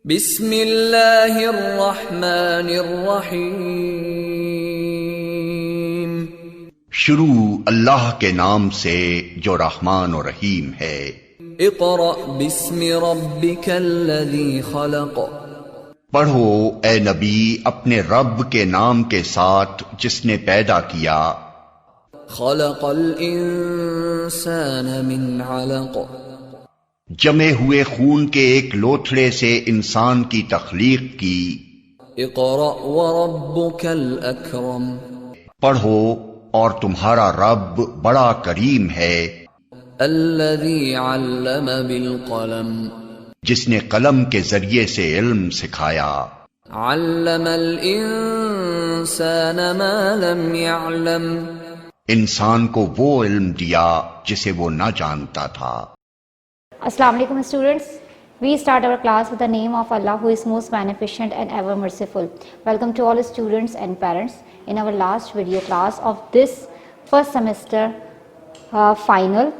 बिस्मिल्लाहिर्रहमानिर्रहीम। शुरू अल्लाह के नाम से जो रहमान और रहीम है। इक़रा बिस्मि रब्बिकल्लज़ी खलक़। पढ़ो ए नबी अपने रब के नाम के साथ जिसने पैदा किया। खलक़ल इंसान मिन अलक़। जमे हुए खून के एक लोथड़े से इंसान की तख्लीक की। इक़रा व रब्बुकल अकरम। पढ़ो और तुम्हारा रब बड़ा करीम है। अल्लज़ी अल्लम बिल क़लम। जिसने कलम के जरिए से इल्म सिखाया। अल्लमल इंसान मा लम यअलम। इंसान को वो इल्म दिया जिसे वो न जानता था। Assalamu alaikum students. We start our class with the name of Allah who is most beneficent and ever merciful. Welcome to all students and parents in our last video class of this first semester final.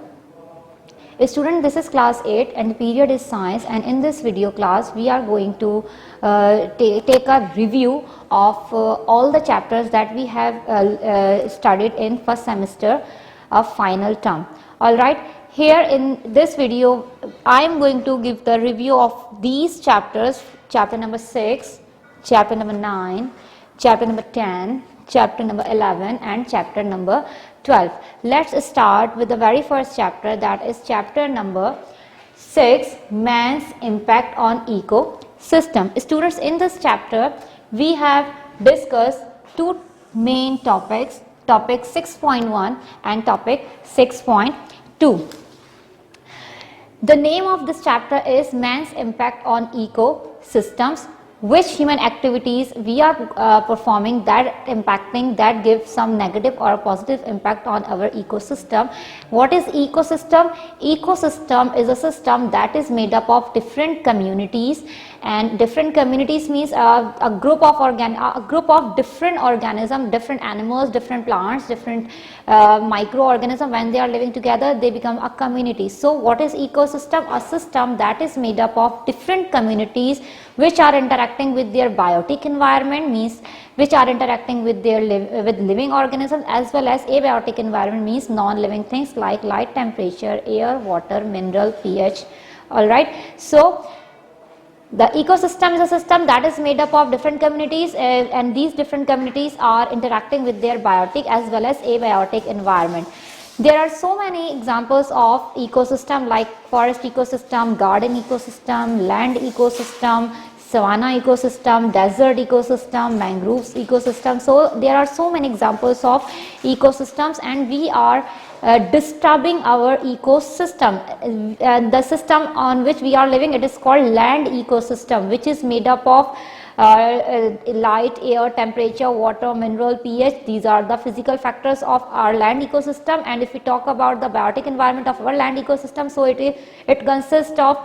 Student, this is class 8 and the period is science, and in this video class we are going to take a review of all the chapters that we have studied in first semester of final term. Alright. Here in this video, I am going to give the review of these chapters, chapter number 6, chapter number 9, chapter number 10, chapter number 11 and chapter number 12. Let's start with the very first chapter, that is chapter number 6, Man's Impact on Ecosystem. Students, in this chapter, we have discussed two main topics, topic 6.1 and topic 6.2. The name of this chapter is Man's Impact on Ecosystems. Which human activities we are performing that impacting, that give some negative or positive impact on our ecosystem. What is ecosystem? Ecosystem is a system that is made up of different communities, and different communities means a group of different organisms, different animals, different plants, different microorganisms. When they are living together, they become a community. So what is ecosystem? A system that is made up of different communities which are interacting with their biotic environment, means which are interacting with their living organisms, as well as abiotic environment, means non-living things like light, temperature, air, water, mineral, pH. Alright, so the ecosystem is a system that is made up of different communities, and these different communities are interacting with their biotic as well as abiotic environment. There are so many examples of ecosystem like forest ecosystem, garden ecosystem, land ecosystem, savanna ecosystem, desert ecosystem, mangroves ecosystem. So there are so many examples of ecosystems, and we are disturbing our ecosystem. The system on which we are living, it is called land ecosystem, which is made up of light, air, temperature, water, mineral, pH. These are the physical factors of our land ecosystem. And if we talk about the biotic environment of our land ecosystem, so it consists of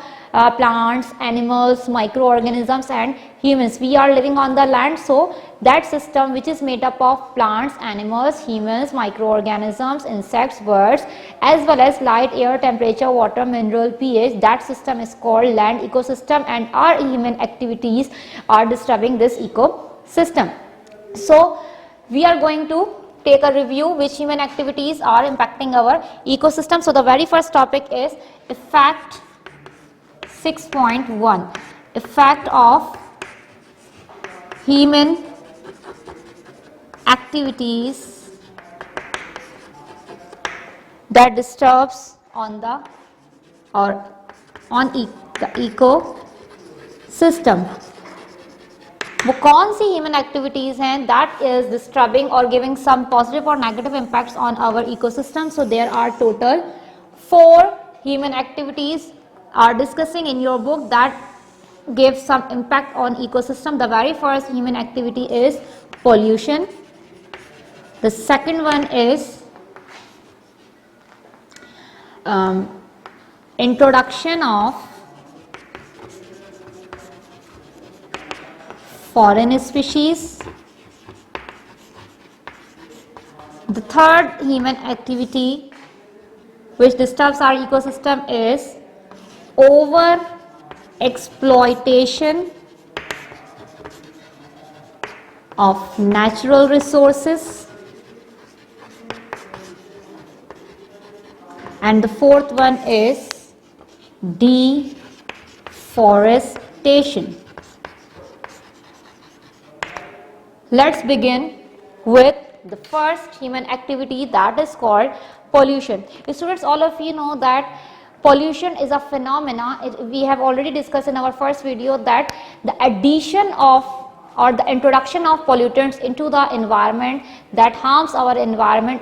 plants, animals, microorganisms and humans. We are living on the land, so that system which is made up of plants, animals, humans, microorganisms, insects, birds, as well as light, air, temperature, water, mineral, pH, that system is called land ecosystem, and our human activities are disturbing this ecosystem. So we are going to take a review which human activities are impacting our ecosystem. So the very first topic is effect 6.1, effect of human activities that disturbs on the ecosystem. वो कौन सी human activities हैं that is disturbing और giving some positive और negative impacts on our ecosystem. So there are total 4 human activities are discussing in your book that give some impact on ecosystem. The very first human activity is pollution. The second one is introduction of foreign species. The third human activity which disturbs our ecosystem is over exploitation of natural resources, and the fourth one is deforestation. Let's begin with the first human activity, that is called pollution. Students, all of you know that pollution is a phenomena. We have already discussed in our first video that the addition of or the introduction of pollutants into the environment that harms our environment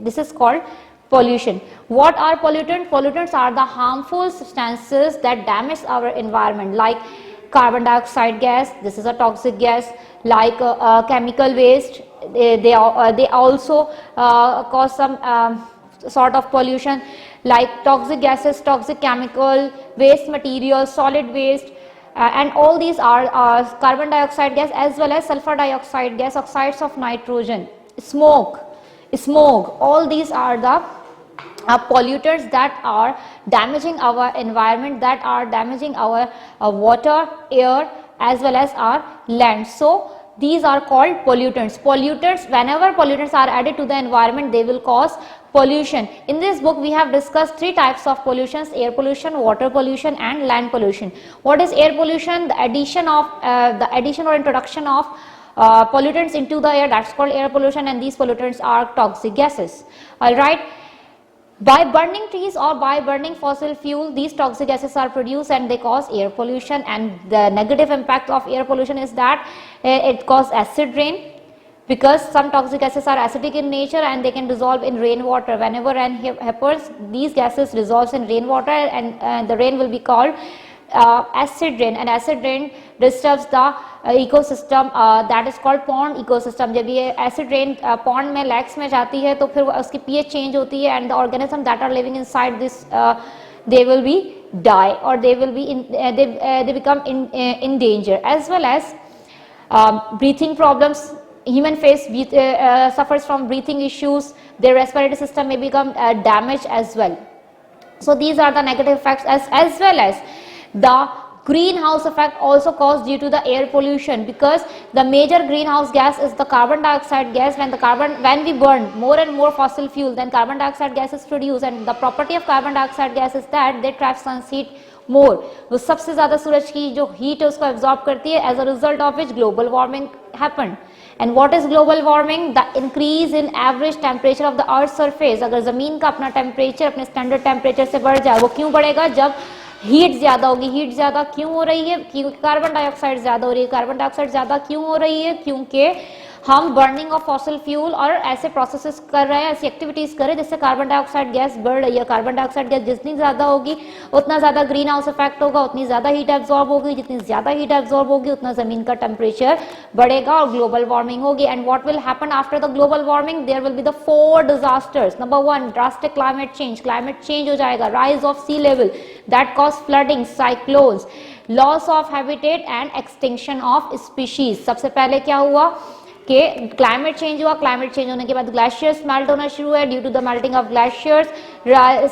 this is called pollution. What are pollutants? Pollutants are the harmful substances that damage our environment, like carbon dioxide gas, this is a toxic gas, like chemical waste, they also cause some sort of pollution, like toxic gases, toxic chemical, waste material, solid waste, and all these are carbon dioxide gas as well as sulfur dioxide gas, oxides of nitrogen, smoke, all these are the pollutants that are damaging our environment, that are damaging our water, air as well as our land. So these are called pollutants. Whenever pollutants are added to the environment, they will cause pollution. In this book we have discussed three types of pollutions: air pollution, water pollution and land pollution. What is air pollution? The addition or introduction of pollutants into the air, that's called air pollution, and these pollutants are toxic gases. All right. By burning trees or by burning fossil fuel, these toxic gases are produced and they cause air pollution, and the negative impact of air pollution is that it causes acid rain, because some toxic gases are acidic in nature and they can dissolve in rainwater. Whenever rain happens, these gases dissolve in rainwater and the rain will be called acid rain, and acid rain disturbs the ecosystem, that is called pond ecosystem. जब ये acid rain pond में lakes में जाती है तो फिर उसकी pH change होती है, and the organisms that are living inside this they will be die, or they will be they become in danger, as well as breathing problems. Human face suffers from breathing issues, their respiratory system may become damaged as well. So these are the negative effects, as well as the greenhouse effect also caused due to the air pollution, because the major greenhouse gas is the carbon dioxide gas. When we burn more and more fossil fuel, then carbon dioxide gas is produced, and the property of carbon dioxide gas is that they trap sun's heat more. वो सबसे ज़्यादा सूरज की जो heat है उसको absorb करती है, as a result of which global warming happened. And what is global warming? The increase in average temperature of the earth's surface. अगर ज़मीन का अपना temperature अपने standard temperature से बढ़ जाए, वो क्यों बढ़ेगा? जब हीट ज्यादा होगी. हीट ज्यादा क्यों हो रही है? क्योंकि कार्बन डाइऑक्साइड ज्यादा हो रही है. कार्बन डाइऑक्साइड ज्यादा क्यों हो रही है? क्योंकि हम बर्निंग ऑफ फॉसिल फ्यूल और ऐसे प्रोसेसेस कर रहे हैं, ऐसी एक्टिविटीज कर रहे हैं जिससे कार्बन डाइऑक्साइड गैस बढ़ रही है. कार्बन डाइऑक्साइड गैस जितनी ज्यादा होगी उतना ज्यादा ग्रीन हाउस इफेक्ट होगा, उतनी ज्यादा हीट एब्जॉर्ब होगी. जितनी ज्यादा हीट एब्जॉर्ब होगी उतना जमीन का टेम्परेचर बढ़ेगा और ग्लोबल वार्मिंग होगी. And what will happen after the global warming? There will be the 4 disasters. Number 1, drastic climate change हो जाएगा. Rise of sea level that cause flooding, cyclones, loss of habitat and extinction of species. सबसे पहले क्या हुआ कि climate change हुआ. Climate change होने के बाद ग्लेशियर्स मेल्ट होना शुरू है. Due to the melting of glaciers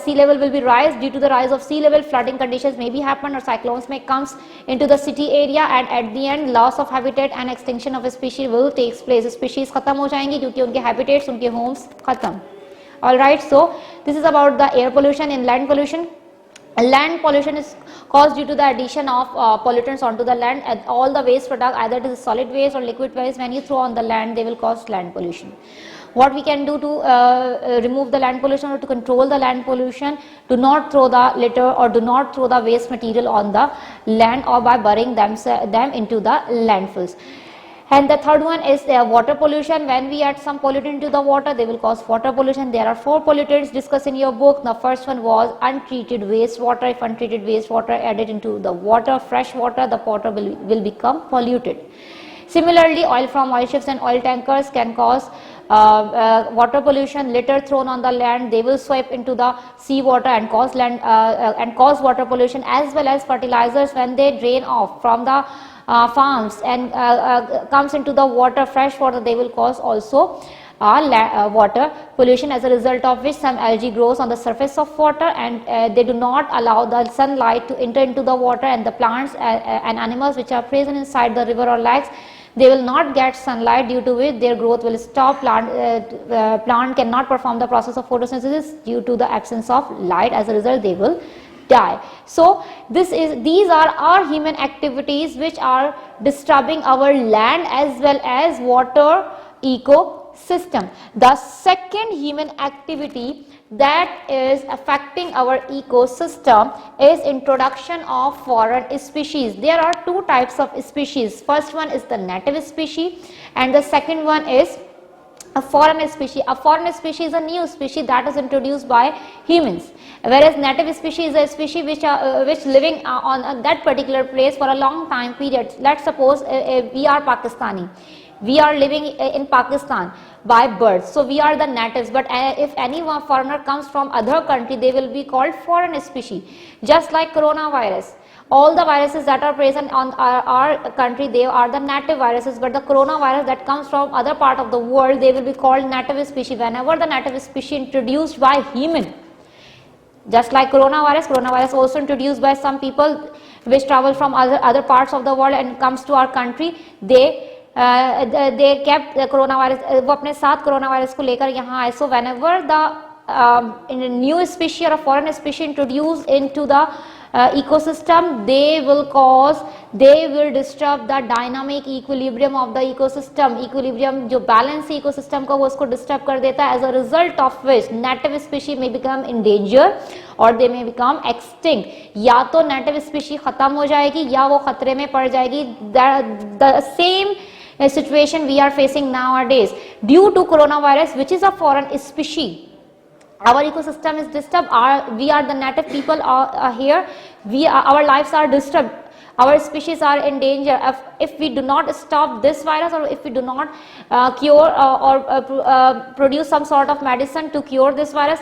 sea level will be rise. Due to the rise of sea level, flooding conditions may be happen or cyclones may comes into the city area, and at the end loss of habitat and extinction of a species will takes place. Species खत्म हो जाएंगी क्योंकि उनके habitats, उनके homes खत्म. All right, so this is about the air pollution. In land pollution, land pollution is caused due to the addition of pollutants onto the land, and all the waste product, either it is solid waste or liquid waste, when you throw on the land, they will cause land pollution. What we can do to remove the land pollution or to control the land pollution? Do not throw the litter or do not throw the waste material on the land or by burying them into the landfills. And the third one is water pollution. When we add some pollutant into the water, they will cause water pollution. There are 4 pollutants discussed in your book. The first one was untreated wastewater. If untreated wastewater added into the water, fresh water, the water will become polluted. Similarly, oil from oil ships and oil tankers can cause water pollution. Litter thrown on the land, they will swipe into the sea water and cause water pollution, as well as fertilizers when they drain off from the farms and comes into the water, fresh water, they will cause also water pollution, as a result of which some algae grows on the surface of water, and they do not allow the sunlight to enter into the water, and the plants and animals which are present inside the river or lakes, they will not get sunlight, due to which their growth will stop. Plant cannot perform the process of photosynthesis due to the absence of light. As a result, they will die. So these are our human activities which are disturbing our land as well as water ecosystem. The second human activity that is affecting our ecosystem is introduction of foreign species. There are two types of species. First one is the native species, and the second one is a foreign species. A foreign species is a new species that is introduced by humans, whereas native species is a species which living on that particular place for a long time period. Let's suppose we are Pakistani. We are living in Pakistan by birth, so we are the natives. But if any foreigner comes from other country, they will be called foreign species. Just like coronavirus, all the viruses that are present on our country, they are the native viruses, but the coronavirus that comes from other part of the world, they will be called native species. Whenever the native species introduced by human, just like coronavirus also introduced by some people which travel from other parts of the world and comes to our country, they kept the coronavirus, वो अपने साथ coronavirus को लेकर यहाँ आए. So whenever the in a new species or a foreign species introduced into the ecosystem, they will disturb the dynamic equilibrium of the ecosystem. Equilibrium जो balance ecosystem का वो उसको disturb कर देता है. As a result of which native species may become endangered or they may become extinct. या तो native species खत्म हो जाएगी या वो खतरे में पड़ जाएगी. The same situation we are facing nowadays due to coronavirus, which is a foreign species. Our ecosystem is disturbed. We are the native people are here. Our lives are disturbed. Our species are in danger. If we do not stop this virus, or if we do not cure or produce some sort of medicine to cure this virus,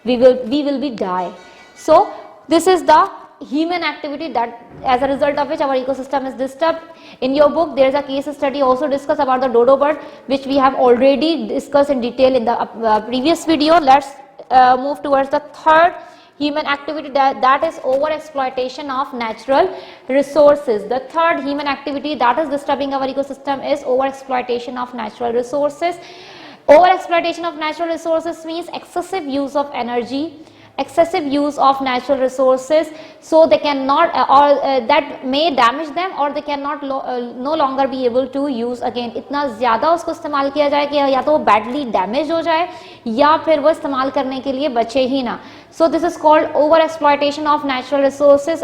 we will be die. So this is the human activity that, as a result of which our ecosystem is disturbed. In your book there is a case study also discussed about the dodo bird, which we have already discussed in detail in the previous video. Let's move towards the third human activity, that is over exploitation of natural resources. The third human activity that is disturbing our ecosystem is over exploitation of natural resources. Over exploitation of natural resources means excessive use of energy, excessive use of natural resources, so they cannot that may damage them, or they cannot no longer be able to use again. इतना ज़्यादा उसको इस्तेमाल किया जाए कि या तो वो badly damage हो जाए या फिर वो इस्तेमाल करने के लिए बचे ही ना. So this is called over exploitation of natural resources.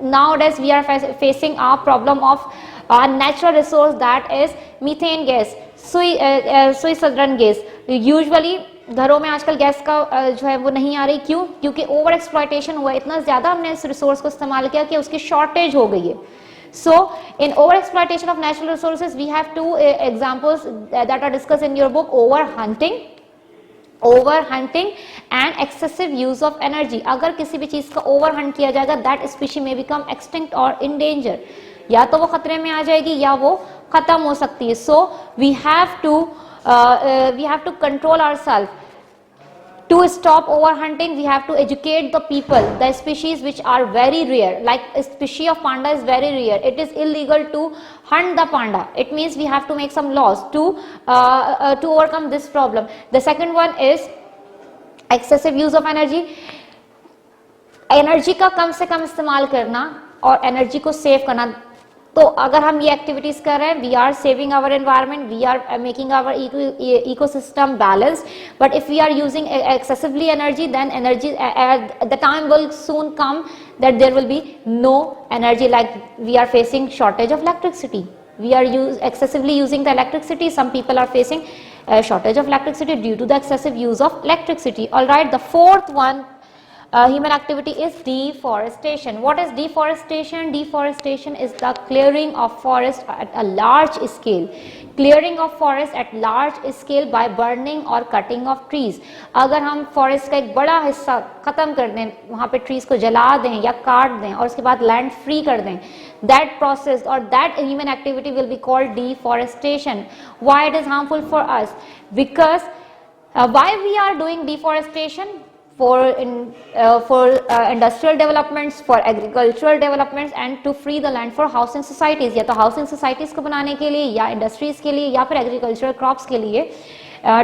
Nowadays we are facing a problem of natural resource, that is methane gas, Switzerland gas. Usually घरों में आजकल गैस का जो है वो नहीं आ रही. क्यों? क्योंकि ओवर एक्सप्लॉयटेशन हुआ, इतना ज़्यादा हमने इस रिसोर्स को इस्तेमाल किया कि उसकी शॉर्टेज हो गई है. So in over exploitation of natural resources we have two examples that are discussed in your book: over hunting and excessive use of energy. अगर किसी भी चीज़ का ओवर हंट किया जाएगा, that species may become extinct or in danger. या तो वो खतरे में आ जाएगी या वो खत्म हो सकती है. So we have to control ourselves. To stop overhunting, we have to educate the people. The species which are very rare, like a species of panda is very rare. It is illegal to hunt the panda. It means we have to make some laws to overcome this problem. The second one is excessive use of energy. Energy का कम से कम इस्तेमाल करना और energy को save करना. तो अगर हम ये एक्टिविटीज कर रहे हैं, we are saving our environment, we are making our ecosystem balance. But if we are using excessively energy, then energy the time will soon come that there will be no energy, like we are facing shortage of electricity. We are excessively using the electricity. Some people are facing a shortage of electricity due to the excessive use of electricity. All right, the fourth one human activity is deforestation. What is deforestation? Deforestation is the clearing of forest at a large scale. Clearing of forest at large scale by burning or cutting of trees. अगर हम forest का एक बड़ा हिस्सा खत्म कर दें, वहाँ पे trees को जला दें या काट दें और उसके बाद land free कर दें, that process or that human activity will be called deforestation. Why it is harmful for us? Because why we are doing deforestation? For industrial developments, for agricultural developments and to free the land for housing societies. या तो housing societies को बनाने के लिए या industries के लिए या फिर agricultural crops के लिए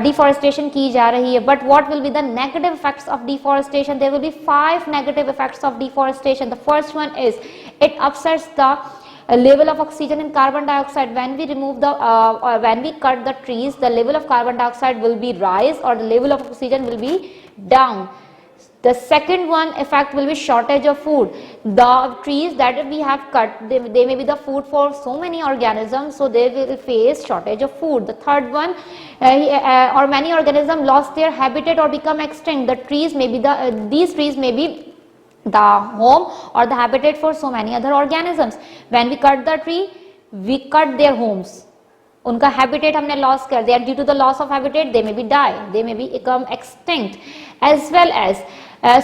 deforestation की जा रही है. But what will be the negative effects of deforestation? There will be 5 negative effects of deforestation. The first one is it upsets the level of oxygen and carbon dioxide. When we remove the when we cut the trees, the level of carbon dioxide will be rise or the level of oxygen will be down. The second one effect will be shortage of food. The trees that we have cut, they may be the food for so many organisms, so they will face shortage of food. The third one, or many organisms lost their habitat or become extinct. The trees may be these trees may be the home or the habitat for so many other organisms. When we cut the tree, we cut their homes. उनका habitat हमने loss कर दिया. Due to the loss of habitat, they may be die, they may become extinct. As well as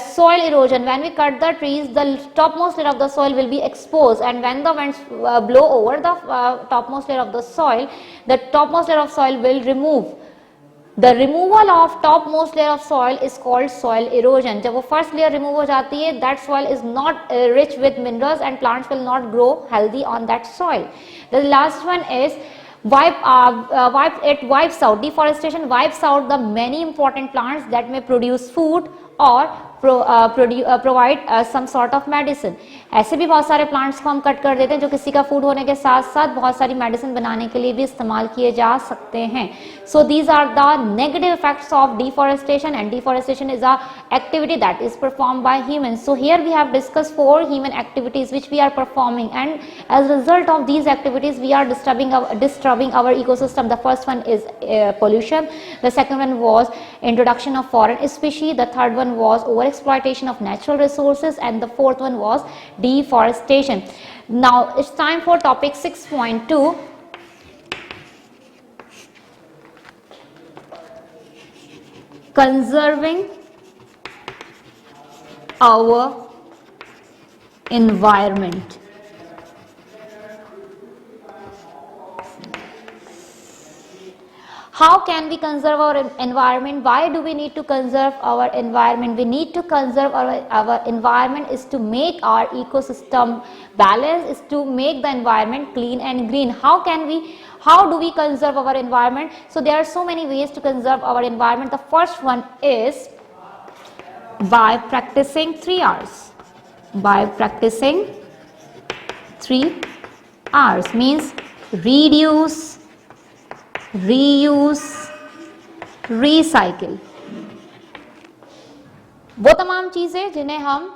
soil erosion. When we cut the trees, the topmost layer of the soil will be exposed, and when the winds blow over the topmost layer of the soil, the topmost layer of soil will remove. The removal of topmost layer of soil is called soil erosion. जब वो first layer remove हो जाती है, that soil is not rich with minerals and plants will not grow healthy on that soil. The last one is it wipes out. Deforestation wipes out the many important plants that may produce food or provide some sort of medicine. ऐसे भी बहुत सारे plants को हम cut कर देते हैं जो किसी का फूड होने के साथ साथ बहुत सारी मेडिसिन बनाने के लिए भी इस्तेमाल किए जा सकते हैं. So these are the negative effects of deforestation, and deforestation is a activity that is performed by humans. So here we have discussed 4 human activities which we are performing, and as a result of these activities we are disturbing our ecosystem. The first one is pollution, the second one was introduction of foreign species, the third one was overexploitation of natural resources, and the fourth one was deforestation. Now it's time for topic 6.2. Conserving our environment. How can we conserve our environment? Why do we need to conserve our environment? We need to conserve our environment is to make our ecosystem balanced, is to make the environment clean and green. How do we conserve our environment? So there are so many ways to conserve our environment. The first one is by practicing 3 R's. By practicing 3 R's means reduce, reuse, recycle. वो तमाम चीजें जिन्हें हम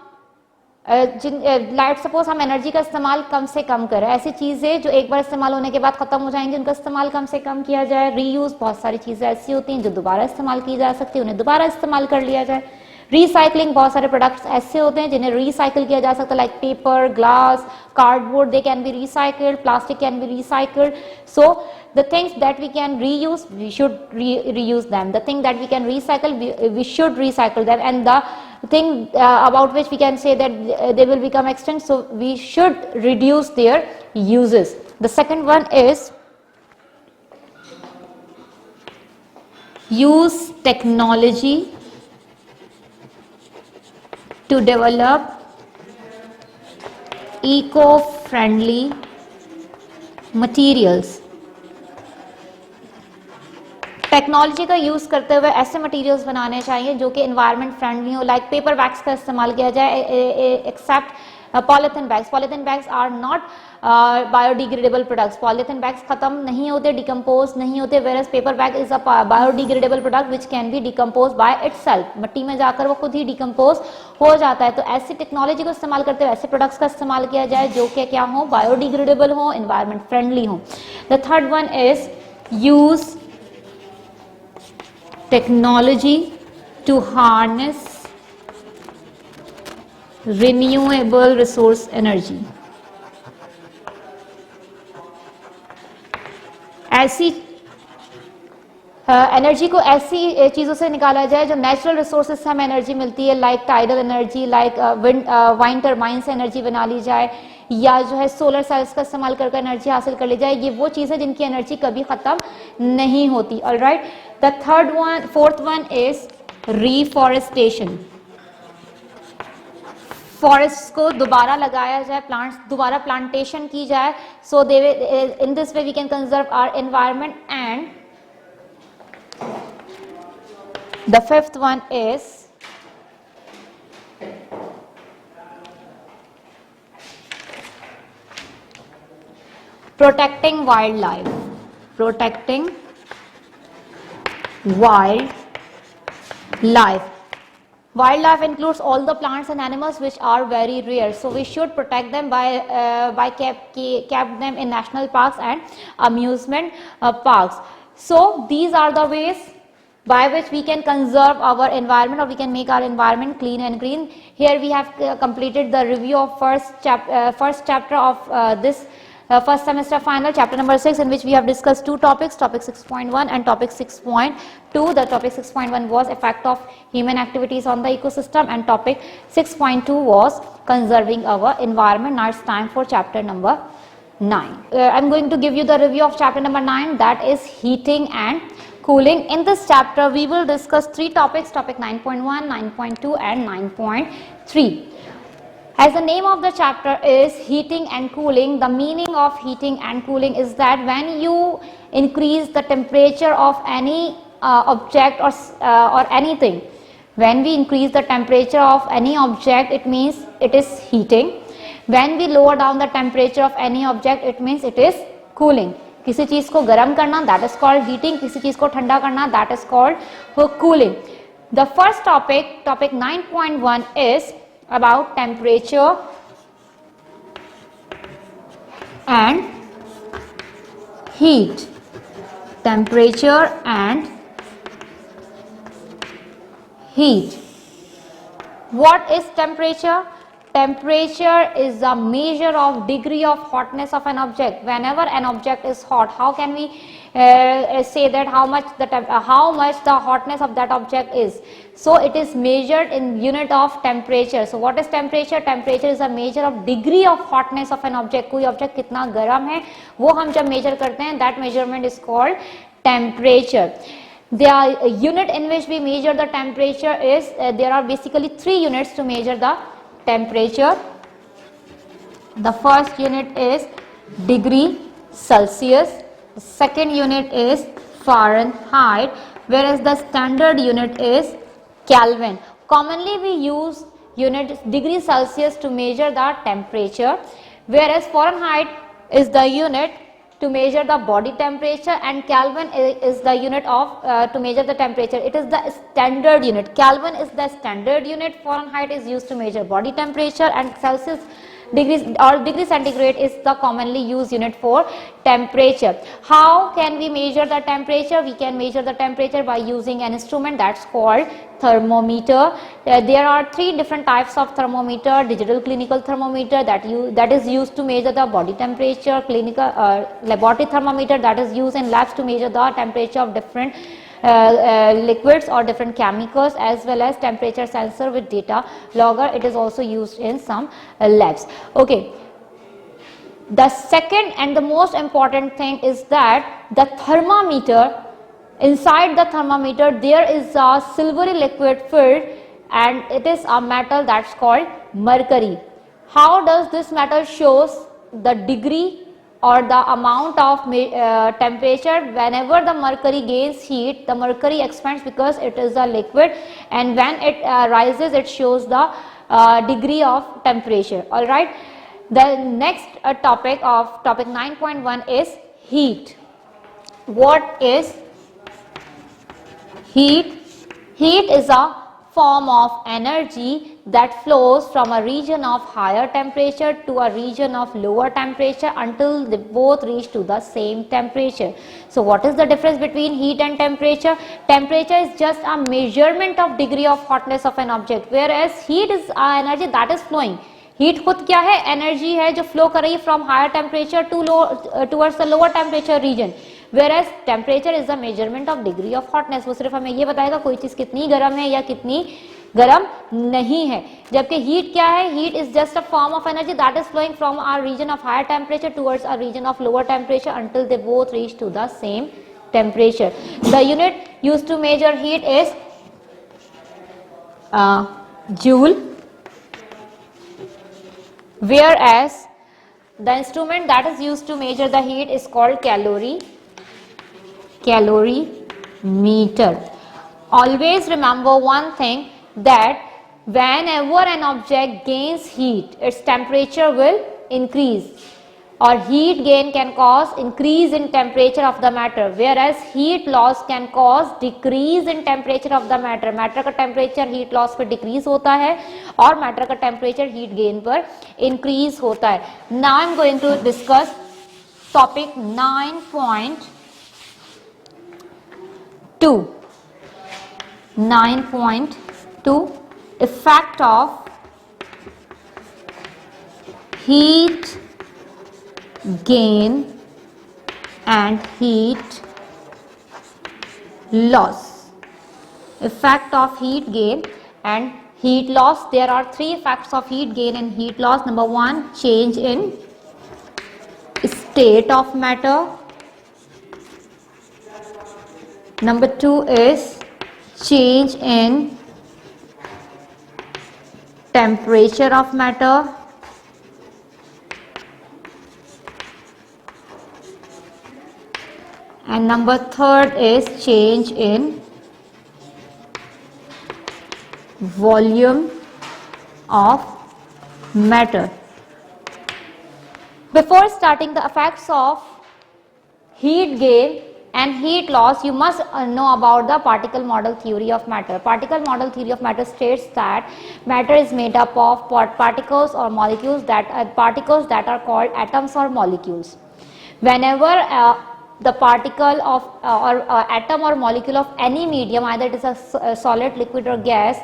light suppose हम energy का इस्तेमाल कम से कम करें, ऐसी चीजें जो एक बार इस्तेमाल होने के बाद खत्म हो जाएंगी उनका इस्तेमाल कम से कम किया जाए. रीयूज, बहुत सारी चीजें ऐसी होती हैं जो दोबारा इस्तेमाल की जा सकती है, उन्हें दोबारा इस्तेमाल कर लिया जाए. रिसाइकलिंग, बहुत सारे प्रोडक्ट्स ऐसे होते हैं जिन्हें रिसाइकिल किया जा सकता है, like paper, glass, cardboard, they can be recycled, plastic can be recycled. So the things that we can reuse, we should reuse them. The thing that we can recycle, we should recycle them. And the thing about which we can say that they will become extinct, so we should reduce their uses. The second one is use technology to develop eco-friendly materials. Technology का use करते हुए ऐसे materials बनाने चाहिए जो कि environment friendly हो, like paper bags का इस्तेमाल किया जाए except polythene bags. Polythene bags are not biodegradable products. Polythene bags खत्म नहीं होते, डिकम्पोज नहीं होते, whereas paper bag is a biodegradable product which can be decompose by itself. मिट्टी में जाकर वो खुद ही डिकम्पोज हो जाता है. तो ऐसी टेक्नोलॉजी को इस्तेमाल करते हुए ऐसे प्रोडक्ट्स का इस्तेमाल किया जाए जो कि क्या हो, बायोडिग्रेडेबल हो, एनवायरनमेंट फ्रेंडली हो. The third one is use technology to harness renewable resource energy. ऐसी एनर्जी को ऐसी चीज़ों से निकाला जाए जो नेचुरल रिसोर्सेज से हमें एनर्जी मिलती है, like tidal energy, like wine turbine से एनर्जी बना ली जाए, या जो है सोलर सेल्स का इस्तेमाल करके एनर्जी हासिल कर ली जाए. ये वो चीज़ें जिनकी एनर्जी कभी ख़त्म नहीं होती. Alright, the fourth one is reforestation. Forest को दोबारा लगाया जाए, प्लांट्स दोबारा प्लांटेशन की जाए, so they in this way we can conserve our environment. And the fifth one is protecting wildlife. Protecting wildlife. Wildlife includes all the plants and animals which are very rare, so we should protect them by keep them in national parks and amusement parks. So these are the ways by which we can conserve our environment, or we can make our environment clean and green. Here we have completed the review of first chapter of this first semester final, chapter number 6, in which we have discussed two topics, topic 6.1 and topic 6.2. The topic 6.1 was effect of human activities on the ecosystem, and topic 6.2 was conserving our environment. Now it's time for chapter number 9. I'm going to give you the review of chapter number 9, that is heating and cooling. In this chapter we will discuss three topics, topic 9.1, 9.2 and 9.3. As the name of the chapter is heating and cooling, the meaning of heating and cooling is that when you increase the temperature of any object or anything, when we increase the temperature of any object, it means it is heating. When we lower down the temperature of any object, it means it is cooling. किसी चीज को गर्म करना, that is called heating. किसी चीज को ठंडा करना, that is called cooling. The first topic, topic 9.1, is about temperature and heat. Temperature and heat. What is temperature? Temperature is a measure of degree of hotness of an object. Whenever an object is hot, how can we say that how much the hotness of that object is? So it is measured in unit of temperature. So what is temperature? Temperature is a measure of degree of hotness of an object. कोई object कितना गर्म है वो हम जब measure करते हैं, that measurement is called temperature. The unit in which we measure the temperature is there are basically three units to measure the temperature. The first unit is degree Celsius, the second unit is Fahrenheit, whereas the standard unit is Kelvin. Commonly we use unit degree Celsius to measure the temperature, whereas Fahrenheit is the unit to measure the body temperature, and Kelvin is the unit of to measure the temperature. It is the standard unit. Kelvin is the standard unit, Fahrenheit is used to measure body temperature, and Celsius degrees or degree centigrade is the commonly used unit for temperature. How can we measure the temperature? We can measure the temperature by using an instrument that's called thermometer. There are three different types of thermometer: digital clinical thermometer that is used to measure the body temperature, clinical laboratory thermometer that is used in labs to measure the temperature of different liquids or different chemicals, as well as temperature sensor with data logger. It is also used in some labs. Okay. The second and the most important thing is that the thermometer, inside the thermometer there is a silvery liquid filled, and it is a metal that's called mercury. How does this metal shows the degree or the amount of temperature? Whenever the mercury gains heat, the mercury expands because it is a liquid, and when it rises, it shows the degree of temperature. All right. The next topic of topic 9.1 is heat. What is heat? Heat is a form of energy that flows from a region of higher temperature to a region of lower temperature until they both reach to the same temperature. So what is the difference between heat and temperature? Temperature is just a measurement of degree of hotness of an object, whereas heat is energy that is flowing. Heat खुद क्या है? Energy है जो flow कर रही है from higher temperature to towards the lower temperature region, whereas temperature is the measurement of degree of hotness. वो सिर्फ हमें ये बताएगा कोई चीज कितनी गर्म है या कितनी गर्म नहीं है. जबकि हीट क्या है? Heat is just a form of energy that is flowing from our region of higher temperature towards a region of lower temperature until they both reach to the same temperature. The unit used to measure heat is joule, whereas the instrument that is used to measure the heat is called calorimeter. Always remember one thing, that whenever an object gains heat, its temperature will increase, or heat gain can cause increase in temperature of the matter, whereas heat loss can cause decrease in temperature of the matter. Matter का temperature heat loss पर decrease होता है और matter का temperature heat gain पर increase होता है. Now I am going to discuss topic 9.2 effect of heat gain and heat loss. Effect of heat gain and heat loss. There are three effects of heat gain and heat loss. Number one, change in state of matter. Number two is change in temperature of matter. And number third is change in volume of matter. Before starting the effects of heat gain and heat loss, you must know about the particle model theory of matter. Particle model theory of matter states that matter is made up of particles or molecules that are called atoms or molecules. Whenever the particle of or atom or molecule of any medium, either it is a solid, liquid or gas,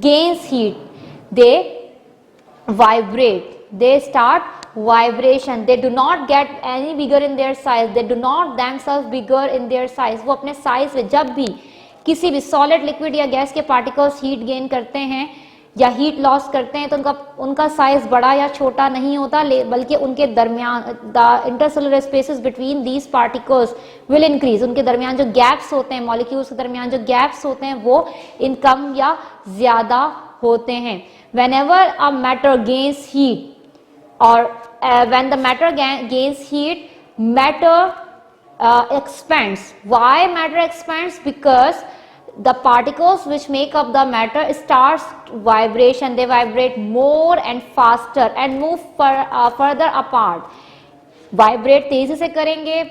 gains heat, they vibrate, they start vibration. They do not get any bigger in their size, they do not themselves bigger in their size. वो अपने size में जब भी किसी भी solid, liquid या gas के particles heat gain करते हैं या हीट लॉस करते हैं तो उनका साइज बड़ा या छोटा नहीं होता, बल्कि उनके दरमियान the intercellular spaces between these particles will increase. उनके दरमियान जो गैप्स होते हैं, मॉलिक्यूल्स के दरमियान जो गैप्स होते हैं वो इन कम या ज्यादा होते हैं. Whenever a matter gains heat or when the matter gains heat, matter expands. Why matter expands? Because the particles which make up the matter starts vibration. They vibrate more and faster and move further apart. Vibrate तेजी से करेंगे,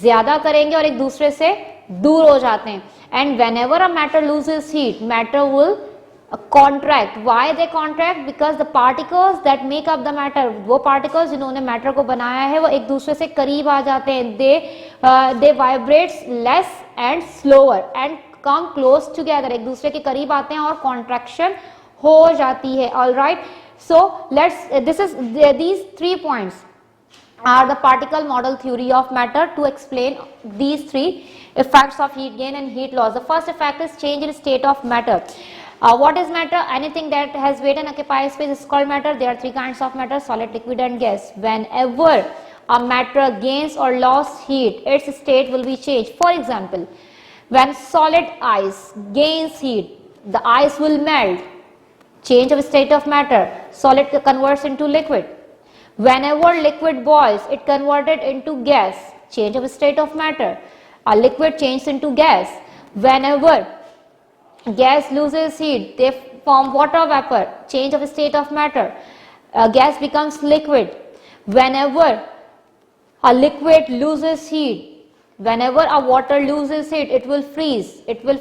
ज्यादा करेंगे और एक दूसरे से दूर हो जाते हैं. And whenever a matter loses heat, matter will contract. Why they contract? Because the particles that make up the matter, वो particles जिन्होंने matter को बनाया है वो एक दूसरे से करीब आ जाते हैं. They vibrate less and slower and come close together. एक दूसरे के करीब आते हैं और contraction हो जाती है. All right. So these 3 points are the particle model theory of matter to explain these 3 effects of heat gain and heat loss. The first effect is change in state of matter. What is matter? Anything that has weight and occupies space is called matter. There are 3 kinds of matter: solid, liquid and gas. Whenever a matter gains or loses heat, its state will be changed. For example, when solid ice gains heat, the ice will melt. Change of state of matter. Solid converts into liquid. Whenever liquid boils, it converted into gas. Change of state of matter. A liquid changes into gas. Whenever gas loses heat, they form water vapor. Change of state of matter. Gas becomes liquid. Whenever a liquid loses heat, Whenever a water loses heat, it will freeze, it will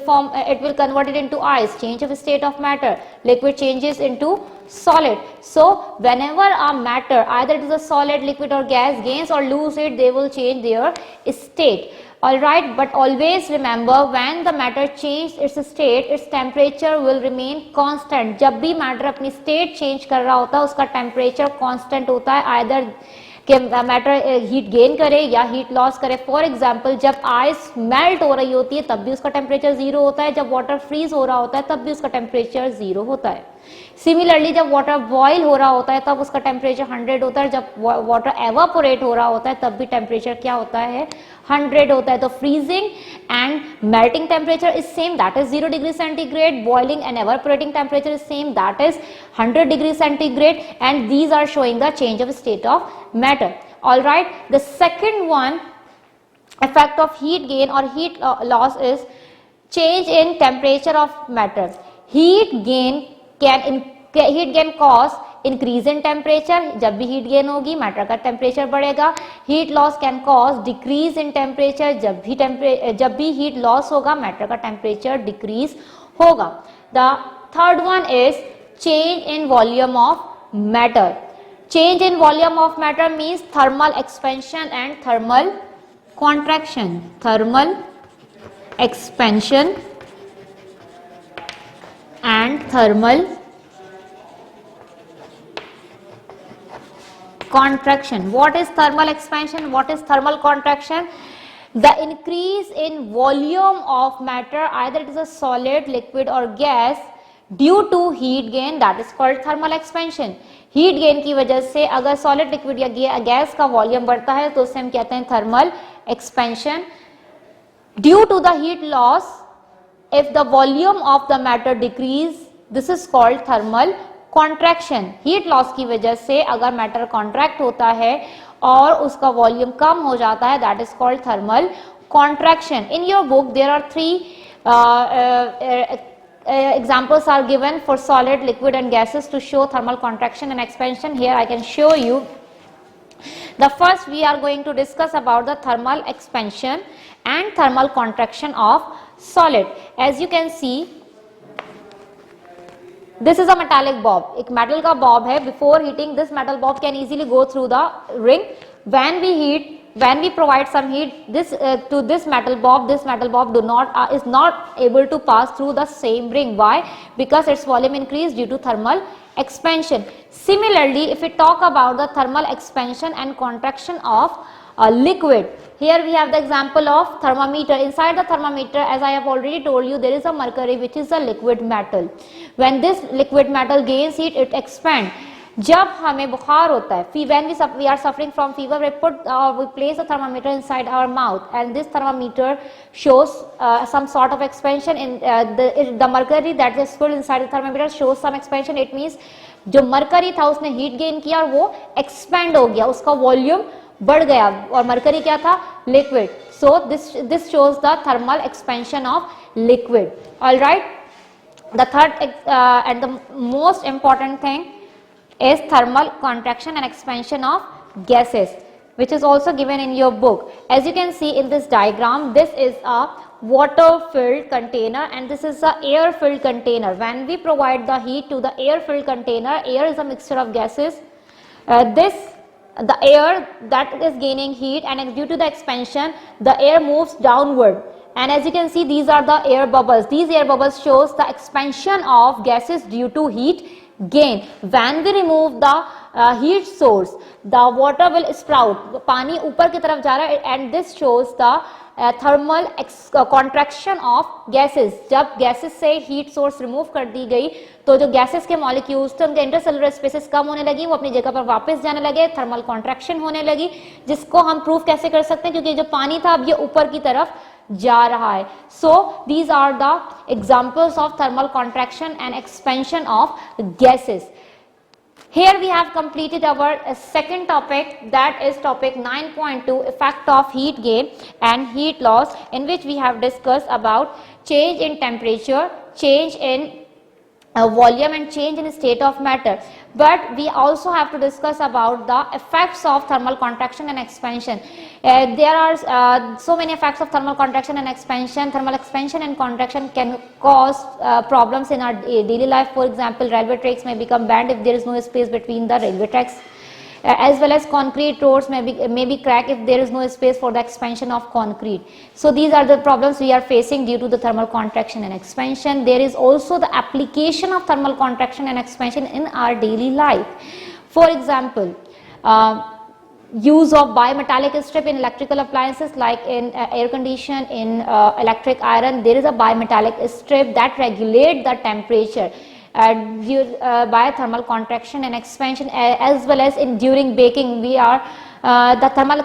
convert it into ice, change of state of matter, liquid changes into solid. So whenever a matter, either it is a solid, liquid or gas, gains or lose heat, they will change their state. Alright, but always remember, when the matter changes its state, its temperature will remain constant. जब भी matter अपनी state change कर रहा होता है, उसका temperature constant होता है, either कि मैटर हीट गेन करे या हीट लॉस करे. फॉर एग्जाम्पल, जब आइस मेल्ट हो रही होती है तब भी उसका टेम्परेचर 0 होता है, जब वाटर फ्रीज हो रहा होता है तब भी उसका टेम्परेचर 0 होता है. सिमिलरली, जब वाटर बॉईल हो रहा होता है तब उसका टेम्परेचर 100 होता है, जब वाटर एवापोरेट हो रहा होता है तब भी टेम्परेचर क्या होता है, 100 होता है. तो freezing and melting temperature is same, that is 0 degree centigrade. Boiling and evaporating temperature is same, that is 100 degree centigrade, and these are showing the change of state of matter. All right, the second one effect of heat gain or heat loss is change in temperature of matter. Heat gain cause increase in temperature. जब भी heat gain होगी, matter का temperature बढ़ेगा. Heat loss can cause decrease in temperature. जब भी heat loss होगा, matter का temperature decrease होगा. The third one is change in volume of matter. Change in volume of matter means thermal expansion and thermal contraction. Thermal expansion and thermal contraction. What is thermal expansion? What is thermal contraction? The increase in volume of matter, either it is a solid, liquid or gas, due to heat gain, that is called thermal expansion. Heat gain की वजह से अगर solid, liquid या gas का volume बढ़ता है तो उसे हम कहते हैं thermal expansion. Due to the heat loss, if the volume of the matter decrease, this is called thermal contraction. Heat loss की वजह से अगर मैटर कॉन्ट्रैक्ट होता है और उसका वॉल्यूम कम हो जाता है, that is called thermal contraction. In your book there are 3 examples are given for solid, liquid and gases to show thermal contraction and expansion. Here I can show you. The first we are going to discuss about the thermal expansion and thermal contraction of solid. As you can see, this is a metallic bulb. एक metal का bulb है. Before heating, this metal bulb can easily go through the ring. When we provide some heat to this metal bulb is not able to pass through the same ring. Why? Because its volume increased due to thermal expansion. Similarly, if we talk about the thermal expansion and contraction of a liquid, here we have the example of thermometer. Inside the thermometer, as I have already told you, there is a mercury which is a liquid metal. When this liquid metal gains heat, it expands. जब हमें बुखार होता है, when we are suffering from fever, we place a thermometer inside our mouth, and this thermometer shows some sort of expansion in the mercury that is filled inside the thermometer shows some expansion. It means जो mercury था उसने heat gain किया और वो expand हो गया, उसका volume बढ़ गया, और mercury क्या था, liquid. So this shows the thermal expansion of liquid. All right. The third and the most important thing is thermal contraction and expansion of gases, which is also given in your book. As you can see in this diagram, this is a water filled container and this is a air filled container. When we provide the heat to the air filled container, air is a mixture of gases. The air that is gaining heat, and due to the expansion, the air moves downward. And as you can see, these are the air bubbles. These air bubbles shows the expansion of gases due to heat gain. When we remove the heat source, the water will sprout. पानी ऊपर की तरफ जा रहा है, and this shows the thermal contraction of gases. जब gases से heat source remove कर दी गई, तो जो gases के molecules थे उनके intercellular spaces कम होने लगी, वो अपनी जगह पर वापस जाने लगे, thermal contraction होने लगी, जिसको हम proof कैसे कर सकते हैं, क्योंकि जो पानी था अब ये ऊपर की तरफ जा रहा है. So these are the examples of thermal contraction and expansion of gases. Here we have completed our second topic, that is topic 9.2, effect of heat gain and heat loss, in which we have discussed about change in temperature, change in volume and change in state of matter. but we also have to discuss about the effects of thermal contraction and expansion. There are so many effects of thermal contraction and expansion. Thermal expansion and contraction can cause problems in our daily life. For example, railway tracks may become bent if there is no space between the railway tracks. As well as concrete roads may be cracked if there is no space for the expansion of concrete. So these are the problems we are facing due to the thermal contraction and expansion. There is also the application of thermal contraction and expansion in our daily life. For example, use of bimetallic strip in electrical appliances like in air condition, in electric iron. There is a bimetallic strip that regulates the temperature by thermal contraction and expansion, as well as in during baking we are the thermal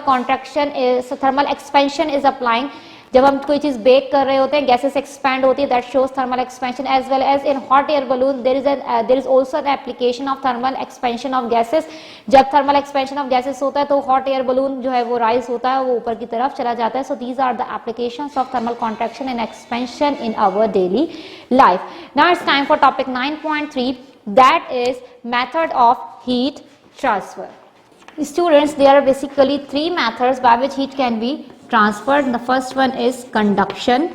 expansion is applying. जब हम कोई चीज bake कर रहे होते हैं gases expand होती है, that shows thermal expansion. As well as in hot air balloon there is also an application of thermal expansion of gases. जब थर्मल एक्सपेंशन ऑफ गैसेस होता है तो हॉट एयर बलून जो है वो राइज होता है, वो ऊपर की तरफ चला जाता है. So these are the applications of thermal contraction and expansion in our daily life. Now it's time for topic 9.3, that is method of heat transfer. Students, there are basically three methods by which heat can be transferred. The first one is conduction.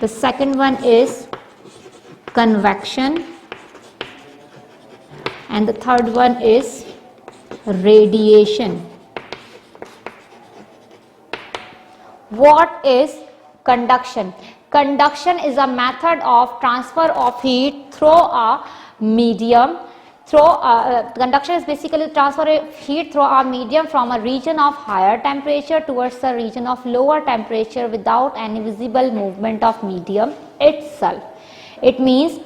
The second one is convection. And the third one is radiation. What is conduction? Conduction is a method of transfer of heat through a medium. Conduction is basically transfer of heat through a medium from a region of higher temperature towards a region of lower temperature without any visible movement of medium itself. It means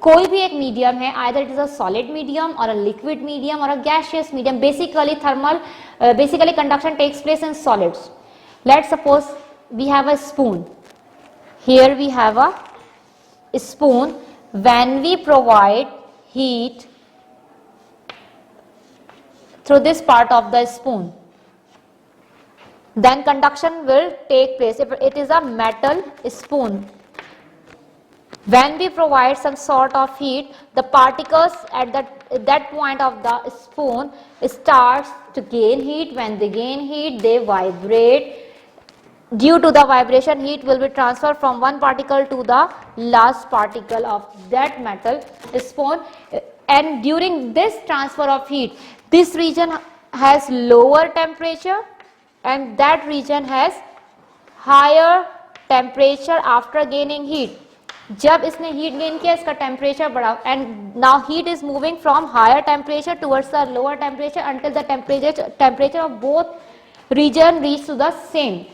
कोई भी एक medium है, either it is a solid medium or a liquid medium or a gaseous medium. Basically conduction takes place in solids. Let's suppose we have a spoon. Here we have a spoon. When we provide heat through this part of the spoon, then conduction will take place. If it is a metal spoon, when we provide some sort of heat, the particles at that point of the spoon starts to gain heat. When they gain heat, they vibrate. Due to the vibration, heat will be transferred from one particle to the last particle of that metal spoon. And during this transfer of heat, this region has lower temperature and that region has higher temperature after gaining heat. जब इसने heat gain किया, इसका temperature बढ़ा, and now heat is moving from higher temperature towards the lower temperature until the temperature of both region reach to the same.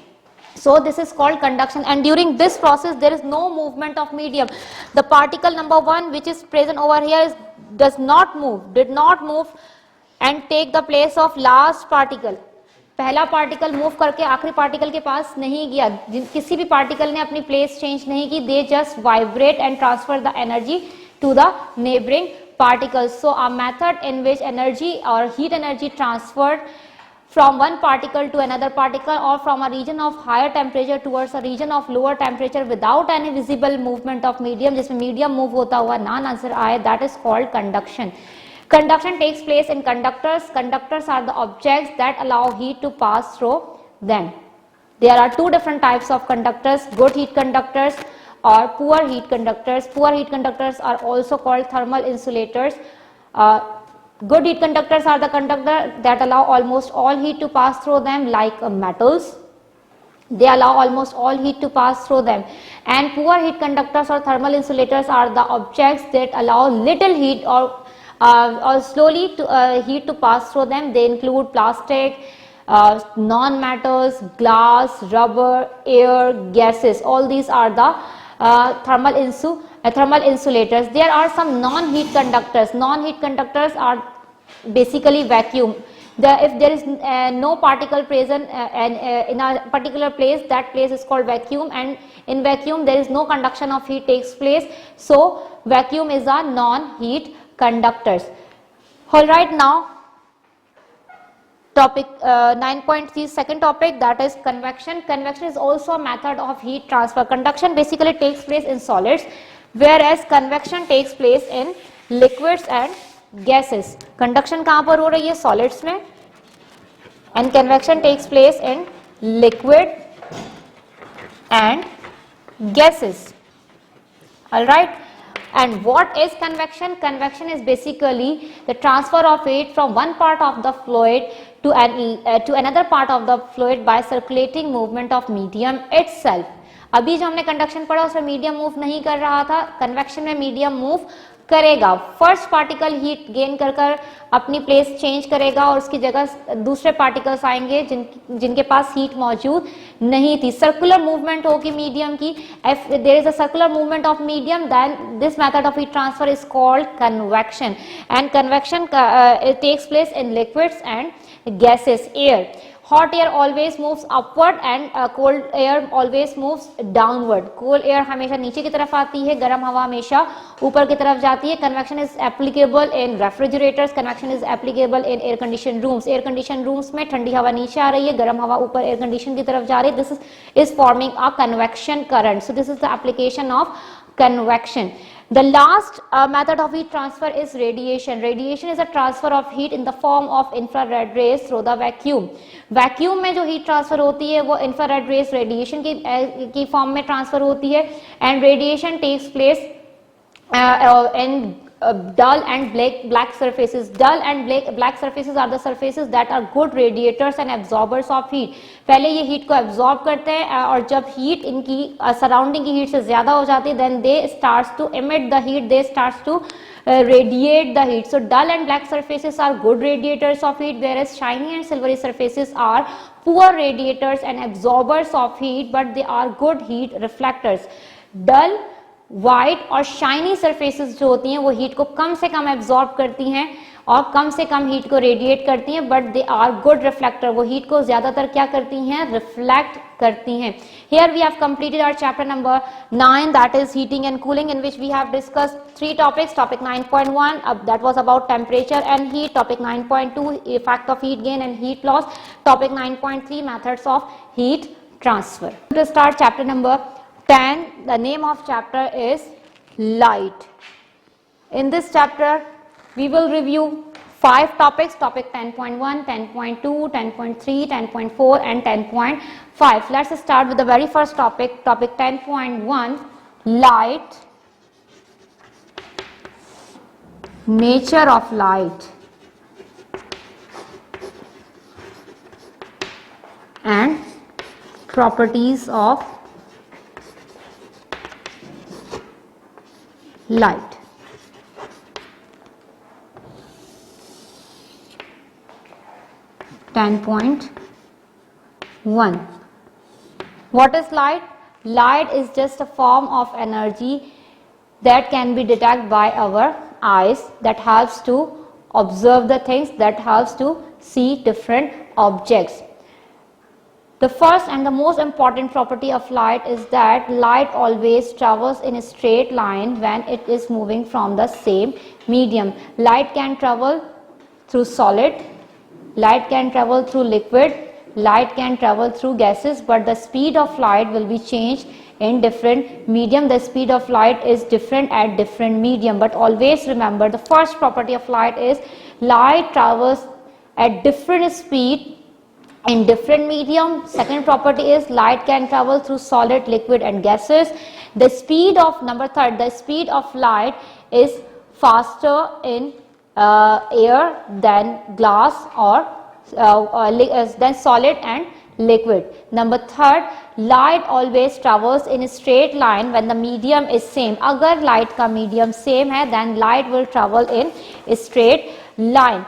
So this is called conduction, and during this process there is no movement of medium. The particle number 1 which is present over here did not move and take the place of last particle. पहला particle move करके आखिरी particle के पास नहीं गया. किसी भी particle ने अपनी प्लेस चेंज नहीं की. They just vibrate and transfer the energy to the neighboring particles. So a method in which energy or heat energy transferred from one particle to another particle or from a region of higher temperature towards a region of lower temperature without any visible movement of medium, जिसमें medium move होता हुआ ना नजर आए, that is called conduction. Conduction takes place in conductors. Conductors are the objects that allow heat to pass through them. There are two different types of conductors, good heat conductors or poor heat conductors. Poor heat conductors are also called thermal insulators. Good heat conductors are the conductors that allow almost all heat to pass through them, like metals. They allow almost all heat to pass through them. And poor heat conductors or thermal insulators are the objects that allow little heat or slowly heat to pass through them. They include plastic, non-metals, glass, rubber, air, gases. All these are the thermal insulators. There are some non-heat conductors. Non-heat conductors are basically vacuum. If there is no particle present in a particular place, that place is called vacuum, and in vacuum there is no conduction of heat takes place. So vacuum is a non-heat conductors. All right, now topic 9.3, second topic, that is convection. Convection is also a method of heat transfer. Conduction basically takes place in solids. whereas convection takes place in liquids and gases. Conduction कहाँ पर हो रही है? Solids में, and convection takes place in liquid and gases. All right. And what is convection? Convection is basically the transfer of heat from one part of the fluid to another part of the fluid by circulating movement of medium itself. अभी जो हमने conduction पढ़ा उसमें medium move नहीं कर रहा था, convection में मीडियम मूव करेगा. फर्स्ट पार्टिकल हीट गेन कर कर अपनी प्लेस चेंज करेगा और उसकी जगह दूसरे पार्टिकल्स आएंगे जिनके पास हीट मौजूद नहीं थी. सर्कुलर मूवमेंट होगी मीडियम की. If there is a circular movement of medium then this method of heat transfer is called convection. And convection takes place in liquids and gases. Air, hot air always moves upward and cold air always moves downward. cold air हमेशा नीचे की तरफ आती है, गर्म हवा हमेशा ऊपर की तरफ जाती है. convection is applicable in refrigerators, convection is applicable in air conditioned rooms. air conditioned rooms में ठंडी हवा नीचे आ रही है, गर्म हवा ऊपर air condition की तरफ जा रही है. this is forming a convection current. so this is the application of convection. The last method of heat transfer is radiation. Radiation is a transfer of heat in the form of infrared rays through the vacuum. Vacuum में जो heat transfer होती है वो infrared rays radiation की form में transfer होती है. And radiation takes place in dull and black surfaces. Dull and black surfaces are the surfaces that are good radiators and absorbers of heat. पहले ये heat को absorb करते हैं और जब heat इनकी surrounding की heat से ज़्यादा हो जाती है then they starts to emit the heat, they starts to radiate the heat. So dull and black surfaces are good radiators of heat, whereas shiny and silvery surfaces are poor radiators and absorbers of heat, but they are good heat reflectors. Dull, white और shiny surfaces जो होती हैं वो heat को कम से कम absorb करती हैं और कम से कम हीट को रेडिएट करती हैं, but they are good reflector. वो हीट को ज्यादातर क्या करती हैं? रिफ्लेक्ट करती हैं. Here we have completed our chapter number 9, that is heating and cooling, in which we have discussed 3 topics. Topic 9.1 that was about temperature and heat. Topic 9.2 effect of heat gain and heat loss. Topic 9.3 methods of heat transfer. To start chapter number 10, the name of chapter is light. In this chapter we will review 5 topics. Topic 10.1, 10.2, 10.3, 10.4 and 10.5. Let's start with the very first topic. Topic 10.1, light, nature of light and properties of light. (10.1) What is light? Light is just a form of energy that can be detected by our eyes, that helps to observe the things, that helps to see different objects. The first and the most important property of light is that light always travels in a straight line when it is moving from the same medium. Light can travel through solid, light can travel through liquid, light can travel through gases, but the speed of light will be changed in different medium. The speed of light is different at different medium, but always remember the first property of light is light travels at different speed in different medium. Second property is light can travel through solid, liquid and gases. The speed of third, the speed of light is faster in air than glass or than solid and liquid. Number third, light always travels in a straight line when the medium is same. अगर light का medium same है then light will travel in a straight line.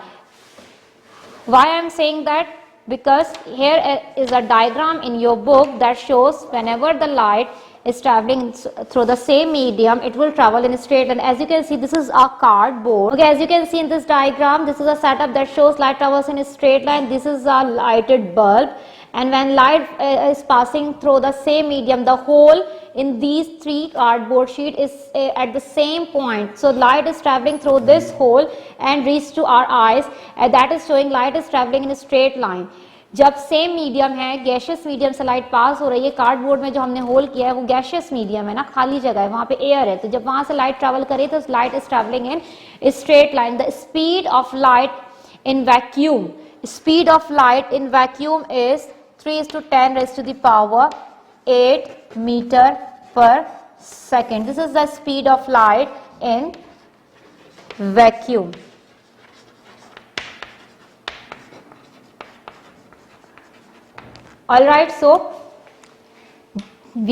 Why I am saying that? Because here is a diagram in your book that shows whenever the light is traveling through the same medium, it will travel in a straight line. As you can see, this is a cardboard. Okay, as you can see in this diagram, this is a setup that shows light travels in a straight line. This is a lighted bulb, and when light is passing through the same medium, the hole in these 3 cardboard sheet is at the same point. So light is traveling through this hole and reach to our eyes, and that is showing light is traveling in a straight line. जब same medium है, gaseous medium से light pass हो रही है, cardboard में जो हमने whole किया है वो गैशियस मीडियम है ना, खाली जगह है, वहां पे एयर है, तो जब वहां से लाइट ट्रेवल करे तो light is travelling in straight line. The speed of light in vacuum, speed of light in vacuum is 3:10 raised to the power 8 meter per second. This is the speed of light in vacuum. All right, so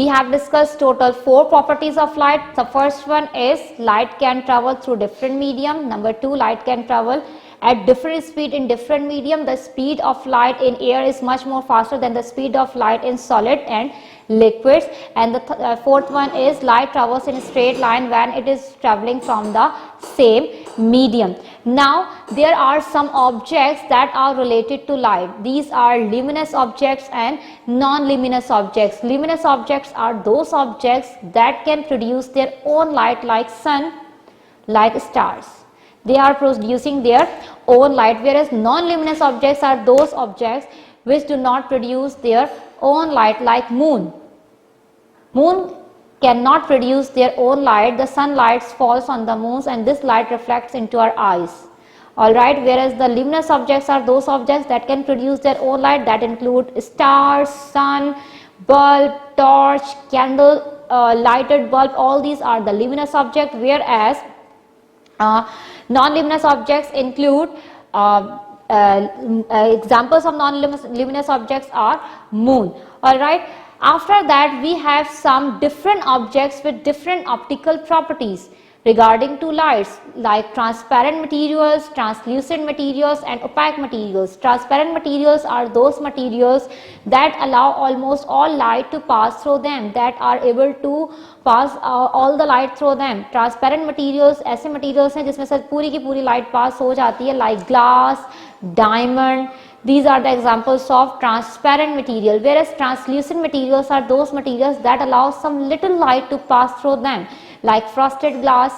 we have discussed total 4 properties of light. The first one is light can travel through different medium. Number 2, light can travel at different speed in different medium. The speed of light in air is much more faster than the speed of light in solid and liquids. And the fourth one is light travels in a straight line when it is traveling from the same medium. Now there are some objects that are related to light. These are luminous objects and non-luminous objects. Luminous objects are those objects that can produce their own light, like sun, like stars. They are producing their own light, whereas non-luminous objects are those objects which do not produce their own light, like moon. Moon cannot produce their own light. The sunlight falls on the moon and this light reflects into our eyes. Alright, whereas the luminous objects are those objects that can produce their own light, that include stars, sun, bulb, torch, candle, lighted bulb. All these are the luminous objects, whereas non-luminous objects include examples of non-luminous objects are moon. Alright, after that we have some different objects with different optical properties regarding to lights, like transparent materials, translucent materials and opaque materials. Transparent materials are those materials that allow almost all light to pass through them, that are able to pass all the light through them. Transparent materials ऐसे materials हैं जिसमें से पूरी की पूरी light pass हो जाती है, like glass, diamond. These are the examples of transparent material, whereas translucent materials are those materials that allow some little light to pass through them, like frosted glass,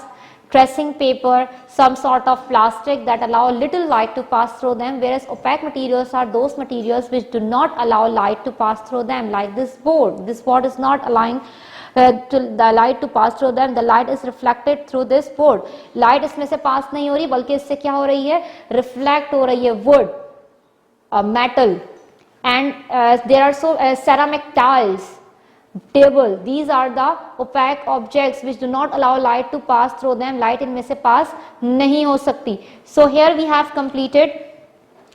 tracing paper, some sort of plastic that allow little light to pass through them, whereas opaque materials are those materials which do not allow light to pass through them, like this board. This board is not allowing the light to pass through them. The light is reflected through this board. Light इसमें से pass नहीं हो रही, बल्कि इससे क्या हो रही है, reflect हो रही है wood, metal, and there are so ceramic tiles, table. These are the opaque objects which do not allow light to pass through them. Light इनमें से pass नहीं हो सकती. So here we have completed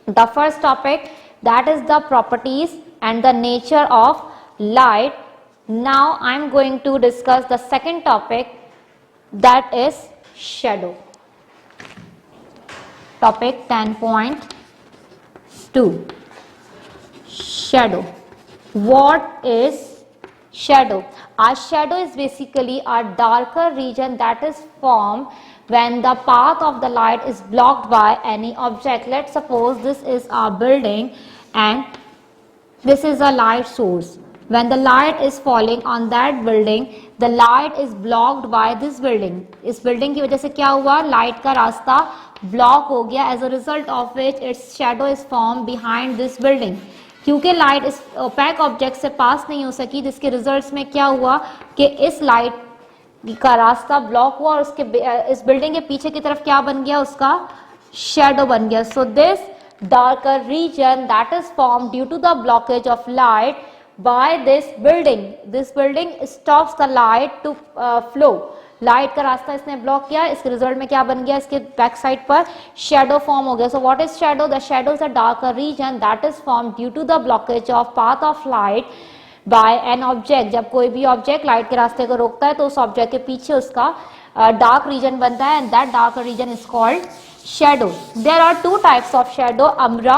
the first topic, that is the properties and the nature of light. Now I am going to discuss the second topic, that is shadow. Topic 10.2, shadow. What is shadow? A shadow is basically a darker region that is formed when the path of the light is blocked by any object. Let's suppose this is a building and this is a light source. When the light is falling on that building, the light is blocked by this building. इस building की वजह से क्या हुआ, light का रास्ता block हो गया, as a result of which its shadow is formed behind this building. क्योंकि लाइट इस ओपैक ऑब्जेक्ट से पास नहीं हो सकी, जिसके रिजल्ट्स में क्या हुआ कि इस लाइट का रास्ता ब्लॉक हुआ और उसके इस बिल्डिंग के पीछे की तरफ क्या बन गया, उसका शेडो बन गया. So this darker region that is form due to the blockage of light by this building stops the light to flow. Light का रास्ता इसने ब्लॉक किया, इसके रिजल्ट में क्या बन गया, इसके बैक साइड पर शेडो फॉर्म हो गया. So what is shadow? The shadow is a darker region that is form due to the blockage of path of light by an object. जब कोई भी ऑब्जेक्ट लाइट के रास्ते को रोकता है तो उस ऑब्जेक्ट के पीछे उसका डार्क रीजन बनता है, and that dark region is called shadow. There are two types of shadow, umbra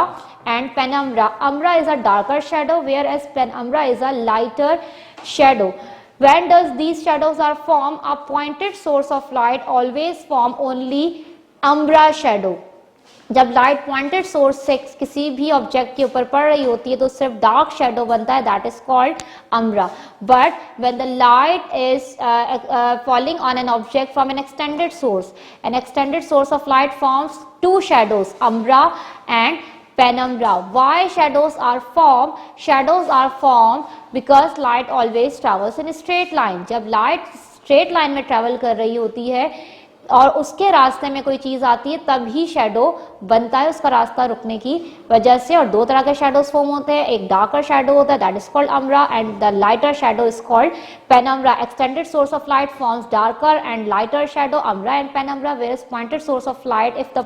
and penumbra. Umbra is a darker shadow, whereas penumbra is a lighter shadow. When does these shadows are formed? A pointed source of light always form only umbra shadow. जब light pointed source से किसी भी object के ऊपर पड़ रही होती है तो सिर्फ डार्क शेडो बनता है, that is called umbra. But when the light is falling on an object from an extended source of light forms two shadows, umbra and penumbra. Why shadows are formed? Shadows are formed because light always travels in a straight line. जब light straight line में travel कर रही होती है और उसके रास्ते में कोई चीज आती है तभी शेडो बनता है, उसका रास्ता रुकने की वजह से. और दो तरह के शेडोज फॉर्म होते हैं, एक डार्कर शेडो होता है that is called umbra and the lighter shadow is called penumbra. Extended source of light forms darker and lighter shadow umbra and penumbra, whereas pointed source of light, if the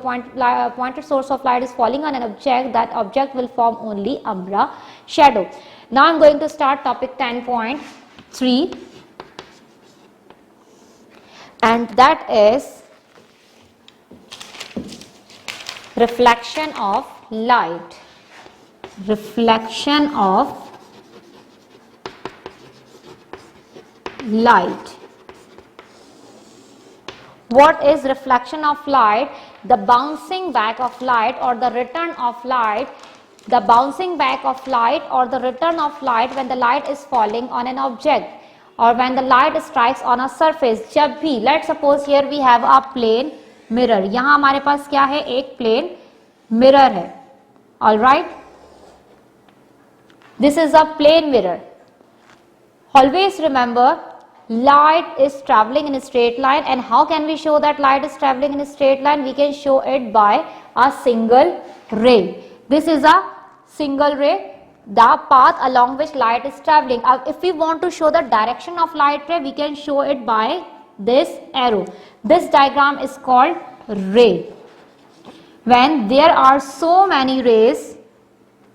pointed source of light is falling on an object, that object will form only umbra shadow. Now I'm going to start topic 10.3 and that is reflection of light. Reflection of light. What is reflection of light? The bouncing back of light or the return of light. The bouncing back of light or the return of light when the light is falling on an object or when the light strikes on a surface. जब भी, let's suppose here we have a plane mirror. यहाँ हमारे पास क्या है? एक plane mirror है. All right. This is a plane mirror. Always remember, light is traveling in a straight line. And how can we show that light is traveling in a straight line? We can show it by a single ray. This is a single ray, the path along which light is traveling. If we want to show the direction of light ray, we can show it by this arrow. This diagram is called ray. When there are so many rays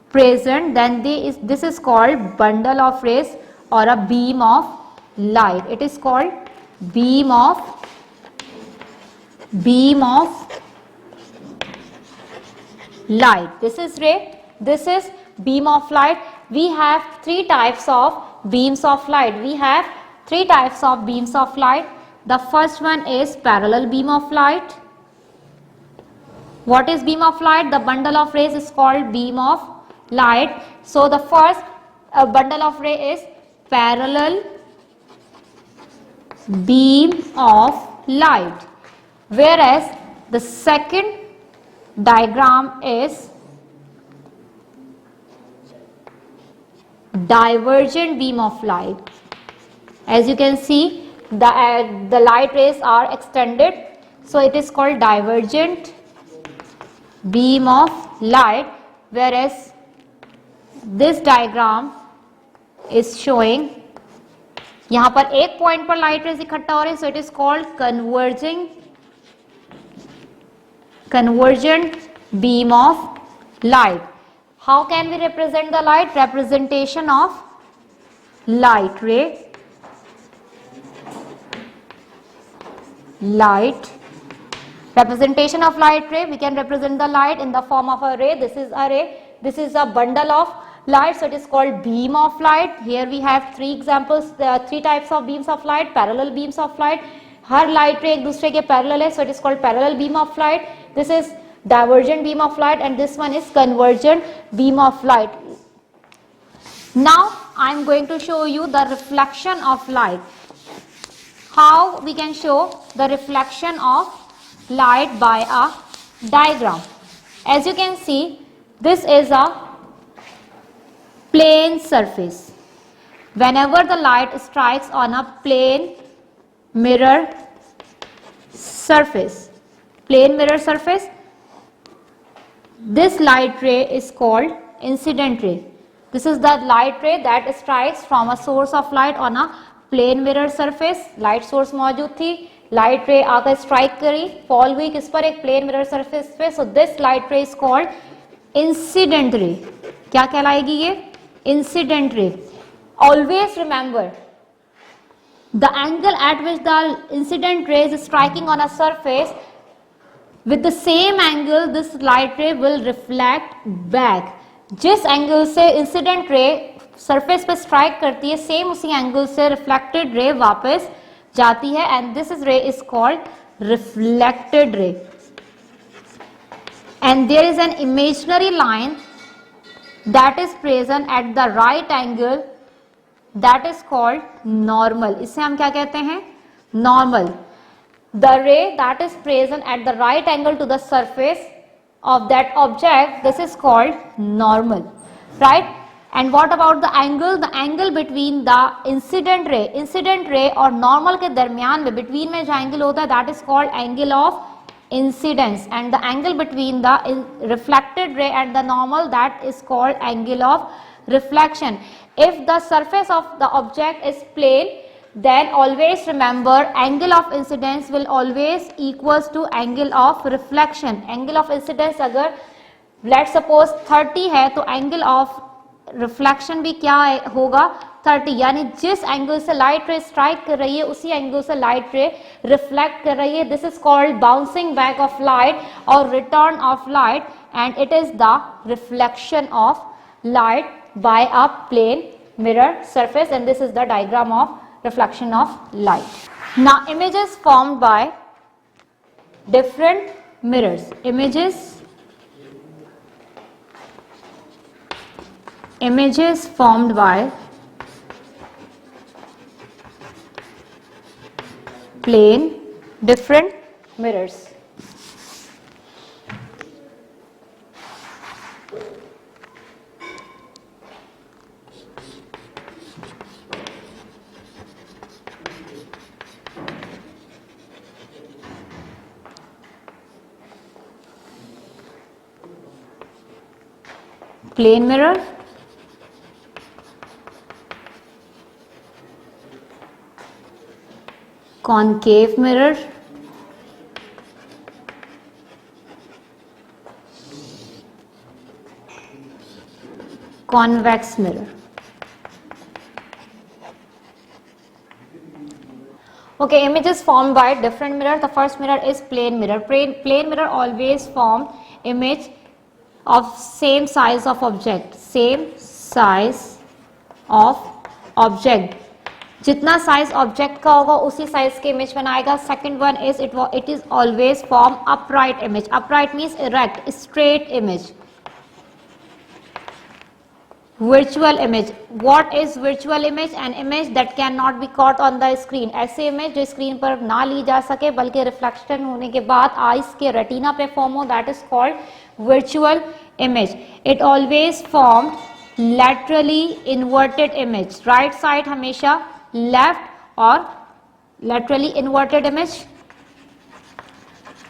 present, then this is called bundle of rays or a beam of light. It is called beam of light. This is ray, this is beam of light. We have three types of beams of light. We have three types of beams of light. The first one is parallel beam of light. What is beam of light? The bundle of rays is called beam of light. So the first bundle of ray is parallel beam of light, whereas the second diagram is divergent beam of light. As you can see, the light rays are extended, so it is called divergent beam of light, whereas this diagram is showing यहाँ पर एक point पर light rays इकट्ठा हो रहे हैं, so it is called convergent beam of light. How can we represent the light? Representation of light ray. Representation of light ray. We can represent the light in the form of a ray. This is a ray. This is a bundle of light, so it is called beam of light. Here we have three examples. There are three types of beams of light. Parallel beams of light. Her light ray एक दूसरे के parallel है, so it is called parallel beam of light. This is divergent beam of light and this one is convergent beam of light. Now I am going to show you the reflection of light. How we can show the reflection of light by a diagram. As you can see, this is a plane surface. Whenever the light strikes on a plane mirror surface, this light ray is called incident ray. This is the light ray that strikes from a source of light on a plane mirror surface. Light source मौजूद थी, light ray आकर strike करी, fall हुई किस पर? एक plane mirror surface पे. So this light ray is called incident ray. क्या कहलाएगी ये? Incident ray. Always remember, the angle at which the incident ray is striking on a surface, with the same angle this light ray will reflect back. जिस angle से incident ray surface पे strike करती है, same उसी angle से reflected ray वापस जाती है, and this is ray is called reflected ray. And there is an imaginary line that is present at the right angle, that is called normal. इसे हम क्या कहते हैं? Normal. The ray that is present at the right angle to the surface, of that object, this is called normal, right? And what about the angle? The angle between the incident ray और normal के दरमियान में, between में जो angle होता है, that is called angle of incidence, and the angle between the reflected ray and the normal, that is called angle of reflection. If the surface of the object is plane, then always remember angle of incidence will always equals to angle of reflection. Angle of incidence अगर let's suppose 30 है तो angle of reflection भी क्या होगा 30, यानी जिस angle से light रे स्ट्राइक कर रही है उसी एंगल से लाइट रे रिफ्लेक्ट कर रही है. This is called bouncing back of light और return of light, and it is the reflection of light by a plane mirror surface, and this is the diagram of reflection of light. Now images formed by different mirrors. Images formed by plane different mirrors. Plane mirror, concave mirror, convex mirror. Okay, images formed by different mirror. The first mirror is plane mirror. Plane mirror always form image of same size of object. जितना size object का होगा उसी size के image बनाएगा. Second one is it is always form upright image. Upright means erect, straight image. virtual image. What is virtual image? An image that cannot be caught on the screen. ऐसे image जो screen पर ना ली जा सके बल्कि reflection होने के बाद आइस के रेटिना पे फॉर्म हो, that is called virtual image. It always form laterally inverted image. Right side हमेशा लेफ्ट और laterally inverted image.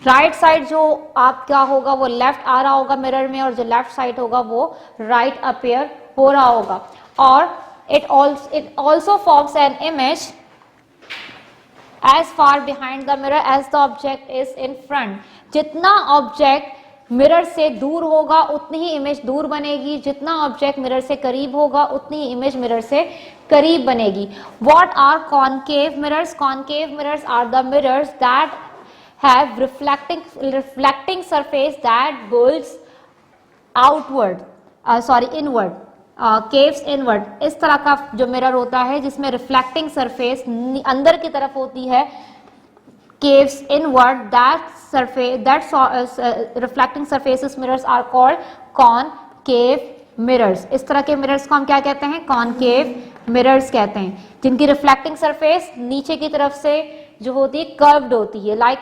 Right side जो आपका होगा वो लेफ्ट आ रहा होगा मिरर में, और जो लेफ्ट साइड होगा वो राइट अपीयर हो रहा होगा. और it also forms an image as far behind the mirror as the object is in front. जितना ऑब्जेक्ट मिरर से दूर होगा उतनी ही इमेज दूर बनेगी, जितना ऑब्जेक्ट मिरर से करीब होगा उतनी ही इमेज मिरर से करीब बनेगी. What are concave mirrors? Concave mirrors are the mirrors that have reflecting surface that bulges outward, inward, caves inward. इस तरह का जो मिरर होता है जिसमें रिफ्लेक्टिंग सरफेस अंदर की तरफ होती है, caves inward, reflecting surfaces mirrors are called concave mirrors. इस तरह के मिरर्स को हम क्या कहते हैं? concave mirrors कहते हैं, जिनकी रिफ्लेक्टिंग सरफेस नीचे की तरफ से जो होती है कर्व्ड होती है, लाइक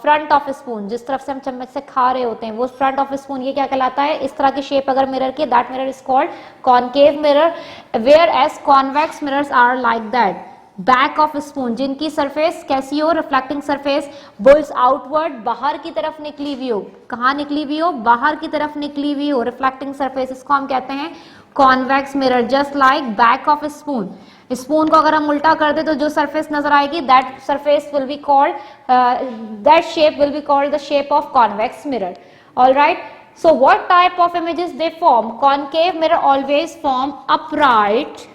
फ्रंट ऑफ स्पून. जिस तरफ से हम चम्मच से खा रहे होते हैं वो फ्रंट ऑफ स्पून, ये क्या कहलाता है? इस तरह की शेप अगर मिरर की, that mirror is called concave mirror. Whereas convex mirrors are like that, back of spoon, जिनकी सरफेस कैसी हो? रिफ्लेक्टिंग सरफेस बुल्स आउटवर्ड, बाहर की तरफ निकली हुई हो. कहाँ निकली हुई हो? बाहर की तरफ निकली हुई हो रिफ्लेक्टिंग सरफेस, इसको हम कहते हैं convex mirror. Just like back of spoon. Spoon को अगर हम उल्टा कर दे तो जो सरफेस नजर आएगी, that surface will be called, that shape will be called the shape of convex mirror. Alright, so what type of images they form? Concave mirror always form upright,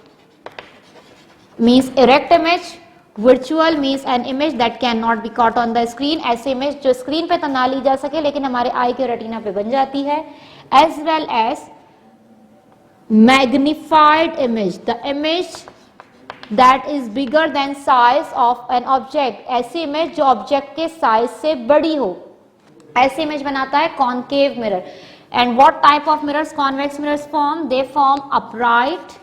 means erect image. Virtual means an image that cannot be caught on the screen. ऐसे image जो screen पे तो ना ली जा सके लेकिन हमारे आई के रेटिना पे बन जाती है. As well as magnified image, the image that is bigger than size of an object. ऐसी इमेज जो ऑब्जेक्ट के साइज से बड़ी हो, ऐसी इमेज बनाता है concave mirror. And what type of mirrors convex mirrors form? They form upright,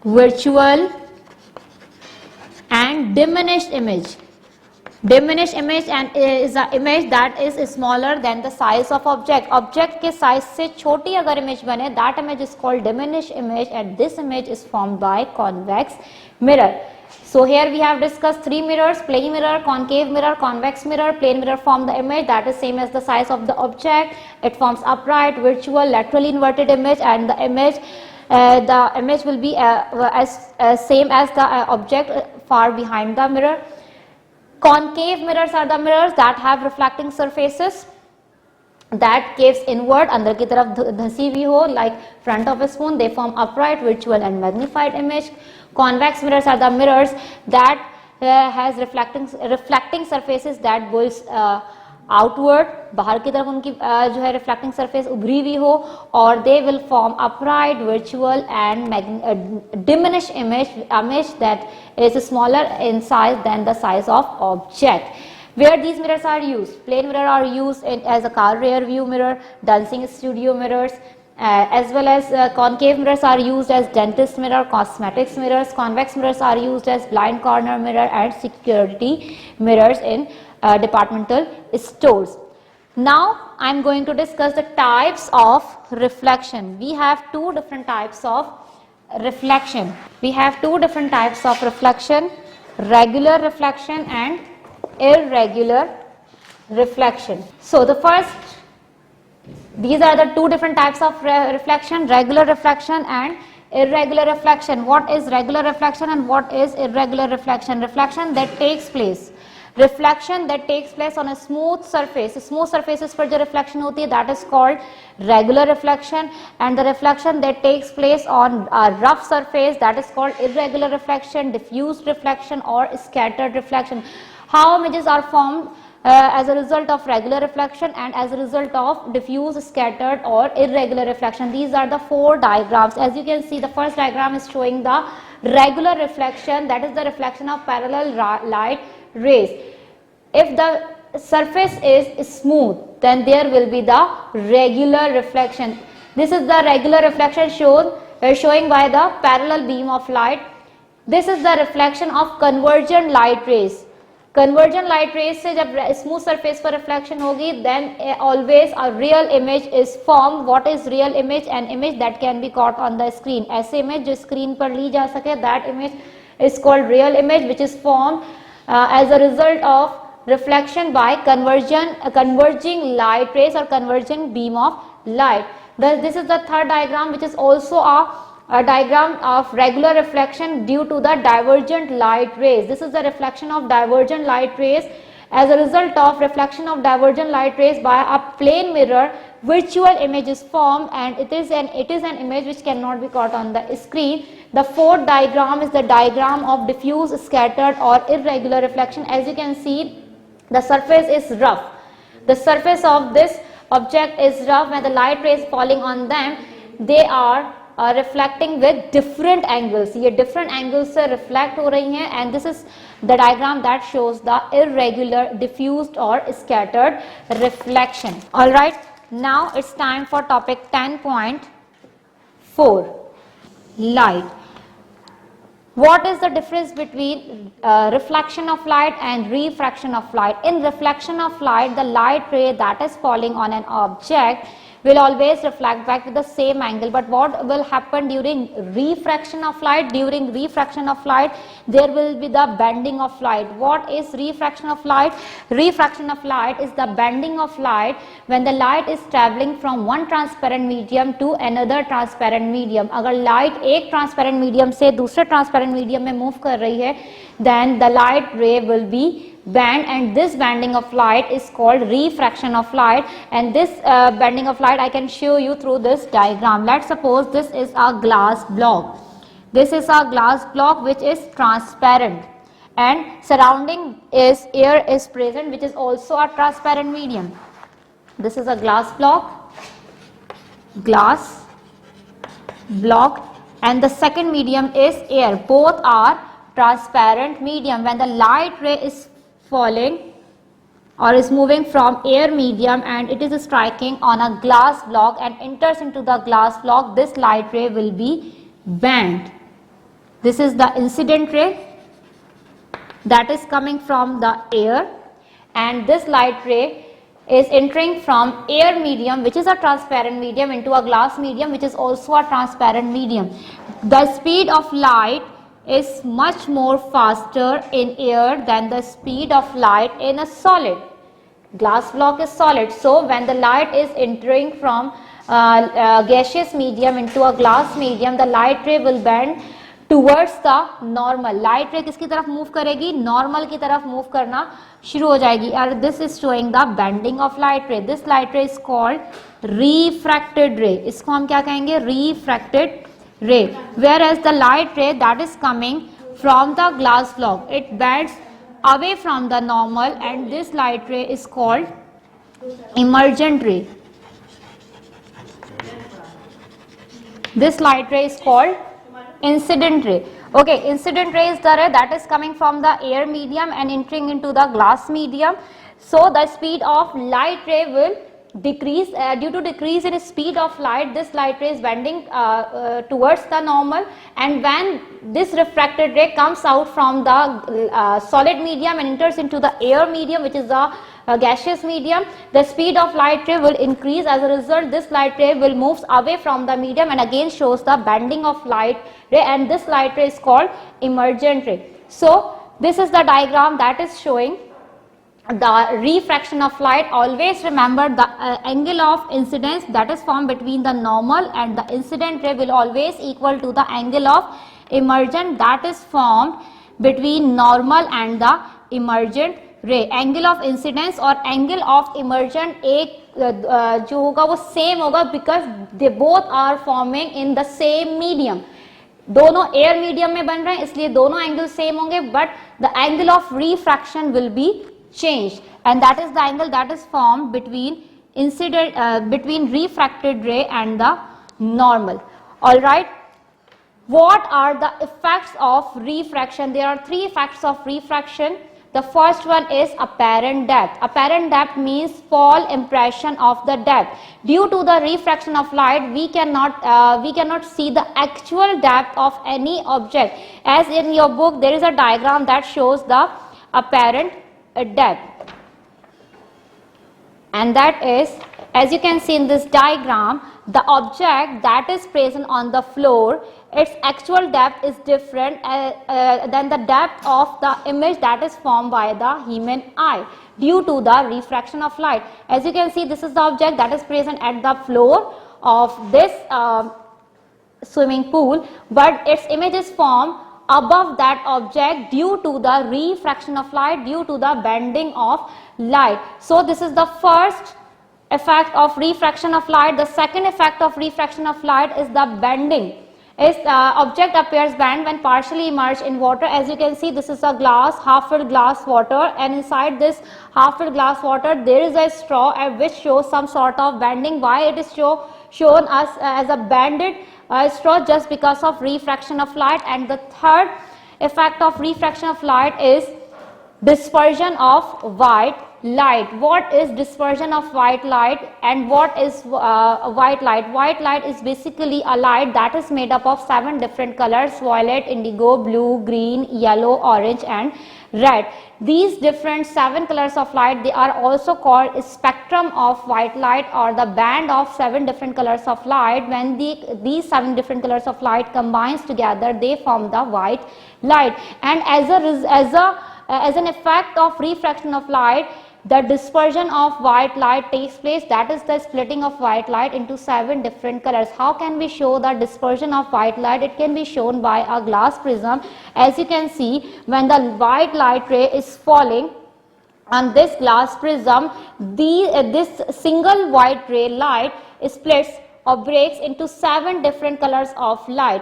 virtual and diminished image. Diminished image and is an image that is smaller than the size of object. Object के size से छोटी अगर image बने, that image is called diminished image, and this image is formed by convex mirror. So here we have discussed three mirrors: plane mirror, concave mirror, convex mirror. Plane mirror form the image that is same as the size of the object. It forms upright, virtual, laterally inverted image, and the image will be same as the object far behind the mirror. Concave mirrors are the mirrors that have reflecting surfaces that caves inward, अंदर की तरफ धसी हुई हो, like front of a spoon. They form upright, virtual and magnified image. Convex mirrors are the mirrors that has reflecting surfaces that bulge outward, बाहर की तरफ उनकी जो है reflecting surface उभरी हुई हो, और they will form upright, virtual and diminished image that is smaller in size than the size of object. Where these mirrors are used: plane mirror are used as a car rear view mirror, dancing studio mirrors, as well as concave mirrors are used as dentist mirror, cosmetics mirrors. Convex mirrors are used as blind corner mirror and security mirrors in departmental stores. Now I am going to discuss the types of reflection. We have two different types of reflection. Regular reflection and irregular reflection. So these are the two different types of reflection: regular reflection and irregular reflection. What is regular reflection and what is irregular reflection? Reflection that takes place on a smooth surface. Smooth surfaces पर जो reflection होती है, that is called regular reflection, and the reflection that takes place on a rough surface, that is called irregular reflection, diffused reflection or scattered reflection. How images are formed as a result of regular reflection and as a result of diffuse, scattered or irregular reflection? These are the four diagrams. As you can see, the first diagram is showing the regular reflection, that is the reflection of parallel light rays. If the surface is smooth, then there will be the regular reflection. This is the regular reflection showing by the parallel beam of light. This is the reflection of convergent light rays. Convergent light rays से जब smooth surface पर reflection होगी, then always a real image is formed. What is real image? An image that can be caught on the screen. ऐसे image जो screen पर ली जा सके, that image is called real image, which is formed as a result of reflection by converging light rays or converging beam of light. This is the third diagram, which is also a diagram of regular reflection due to the divergent light rays. This is the reflection of divergent light rays. As a result of reflection of divergent light rays by a plane mirror, virtual image is formed, and it is an image which cannot be caught on the screen. The fourth diagram is the diagram of diffuse, scattered or irregular reflection. As you can see, the surface is rough. The surface of this object is rough. When the light rays falling on them, they are reflecting with different angles. ये different angles से reflect हो रही हैं, and this is the diagram that shows the irregular, diffused or scattered reflection. All right, now it's time for topic 10.4, light. What is the difference between reflection of light and refraction of light? In reflection of light, the light ray that is falling on an object will always reflect back with the same angle. But what will happen during refraction of light? During refraction of light, there will be the bending of light. What is refraction of light? Refraction of light is the bending of light when the light is traveling from one transparent medium to another transparent medium. अगर light एक transparent medium से दूसरे transparent medium में move कर रही है, then the light ray will be bend, and this bending of light is called refraction of light. And this bending of light I can show you through this diagram. Let's suppose this is a glass block. This is a glass block which is transparent, and surrounding is air is present, which is also a transparent medium. This is a glass block, and the second medium is air. Both are transparent medium. When the light ray is falling or is moving from air medium and it is striking on a glass block and enters into the glass block, this light ray will be bent. This is the incident ray, that is coming from the air, and this light ray is entering from air medium, which is a transparent medium, into a glass medium, which is also a transparent medium. The speed of light is much more faster in air than the speed of light in a solid. Glass block is solid, so when the light is entering from gaseous medium into a glass medium, the light ray will bend towards the normal. Light ray किसकी तरफ move करेगी? Normal की तरफ move करना शुरू हो जाएगी. और this is showing the bending of light ray. This light ray is called refracted ray. इसको हम क्या कहेंगे? Refracted ray. Whereas the light ray that is coming from the glass block, it bends away from the normal, and this light ray is called emergent ray. This light ray is called incident ray. Okay, incident ray is the ray that is coming from the air medium and entering into the glass medium. So the speed of light ray will decrease. Due to decrease in speed of light, this light ray is bending towards the normal, and when this refracted ray comes out from the solid medium and enters into the air medium, which is the gaseous medium, the speed of light ray will increase. As a result, this light ray will move away from the medium and again shows the bending of light ray, and this light ray is called emergent ray. So this is the diagram that is showing the refraction of light. Always remember the angle of incidence that is formed between the normal and the incident ray will always equal to the angle of emergent that is formed between normal and the emergent ray. Angle of incidence और angle of emergent एक जो होगा वो same होगा, because they both are forming in the same medium. दोनों air medium में बन रहे हैं इसलिए दोनों angle same होंगे, but the angle of refraction will be changed, and that is the angle that is formed between between refracted ray and the normal. All right, what are the effects of refraction? There are three effects of refraction. The first one is apparent depth. Apparent depth means fall impression of the depth. Due to the refraction of light, we cannot see the actual depth of any object. As in your book, there is a diagram that shows the apparent depth, and that is, as you can see in this diagram, the object that is present on the floor, its actual depth is different than the depth of the image that is formed by the human eye due to the refraction of light. As you can see, this is the object that is present at the floor of this swimming pool, but its image is formed above that object due to the refraction of light, due to the bending of light. So this is the first effect of refraction of light. The second effect of refraction of light is the bending. Is object appears bent when partially immersed in water. As you can see, this is a glass, half-filled glass water, and inside this half-filled glass water there is a straw which shows some sort of bending. Why it is shown as a bended straw? Just because of refraction of light. And the third effect of refraction of light is dispersion of white light. What is dispersion of white light and what is white light? White light is basically a light that is made up of 7 different colors: violet, indigo, blue, green, yellow, orange and red. These different 7 colors of light, they are also called spectrum of white light, or the band of 7 different colors of light. When these 7 different colors of light combines together, they form the white light. And as an effect of refraction of light, the dispersion of white light takes place. That is the splitting of white light into 7 different colors. How can we show the dispersion of white light? It can be shown by a glass prism. As you can see, when the white light ray is falling on this glass prism, this single white ray light splits or breaks into 7 different colors of light.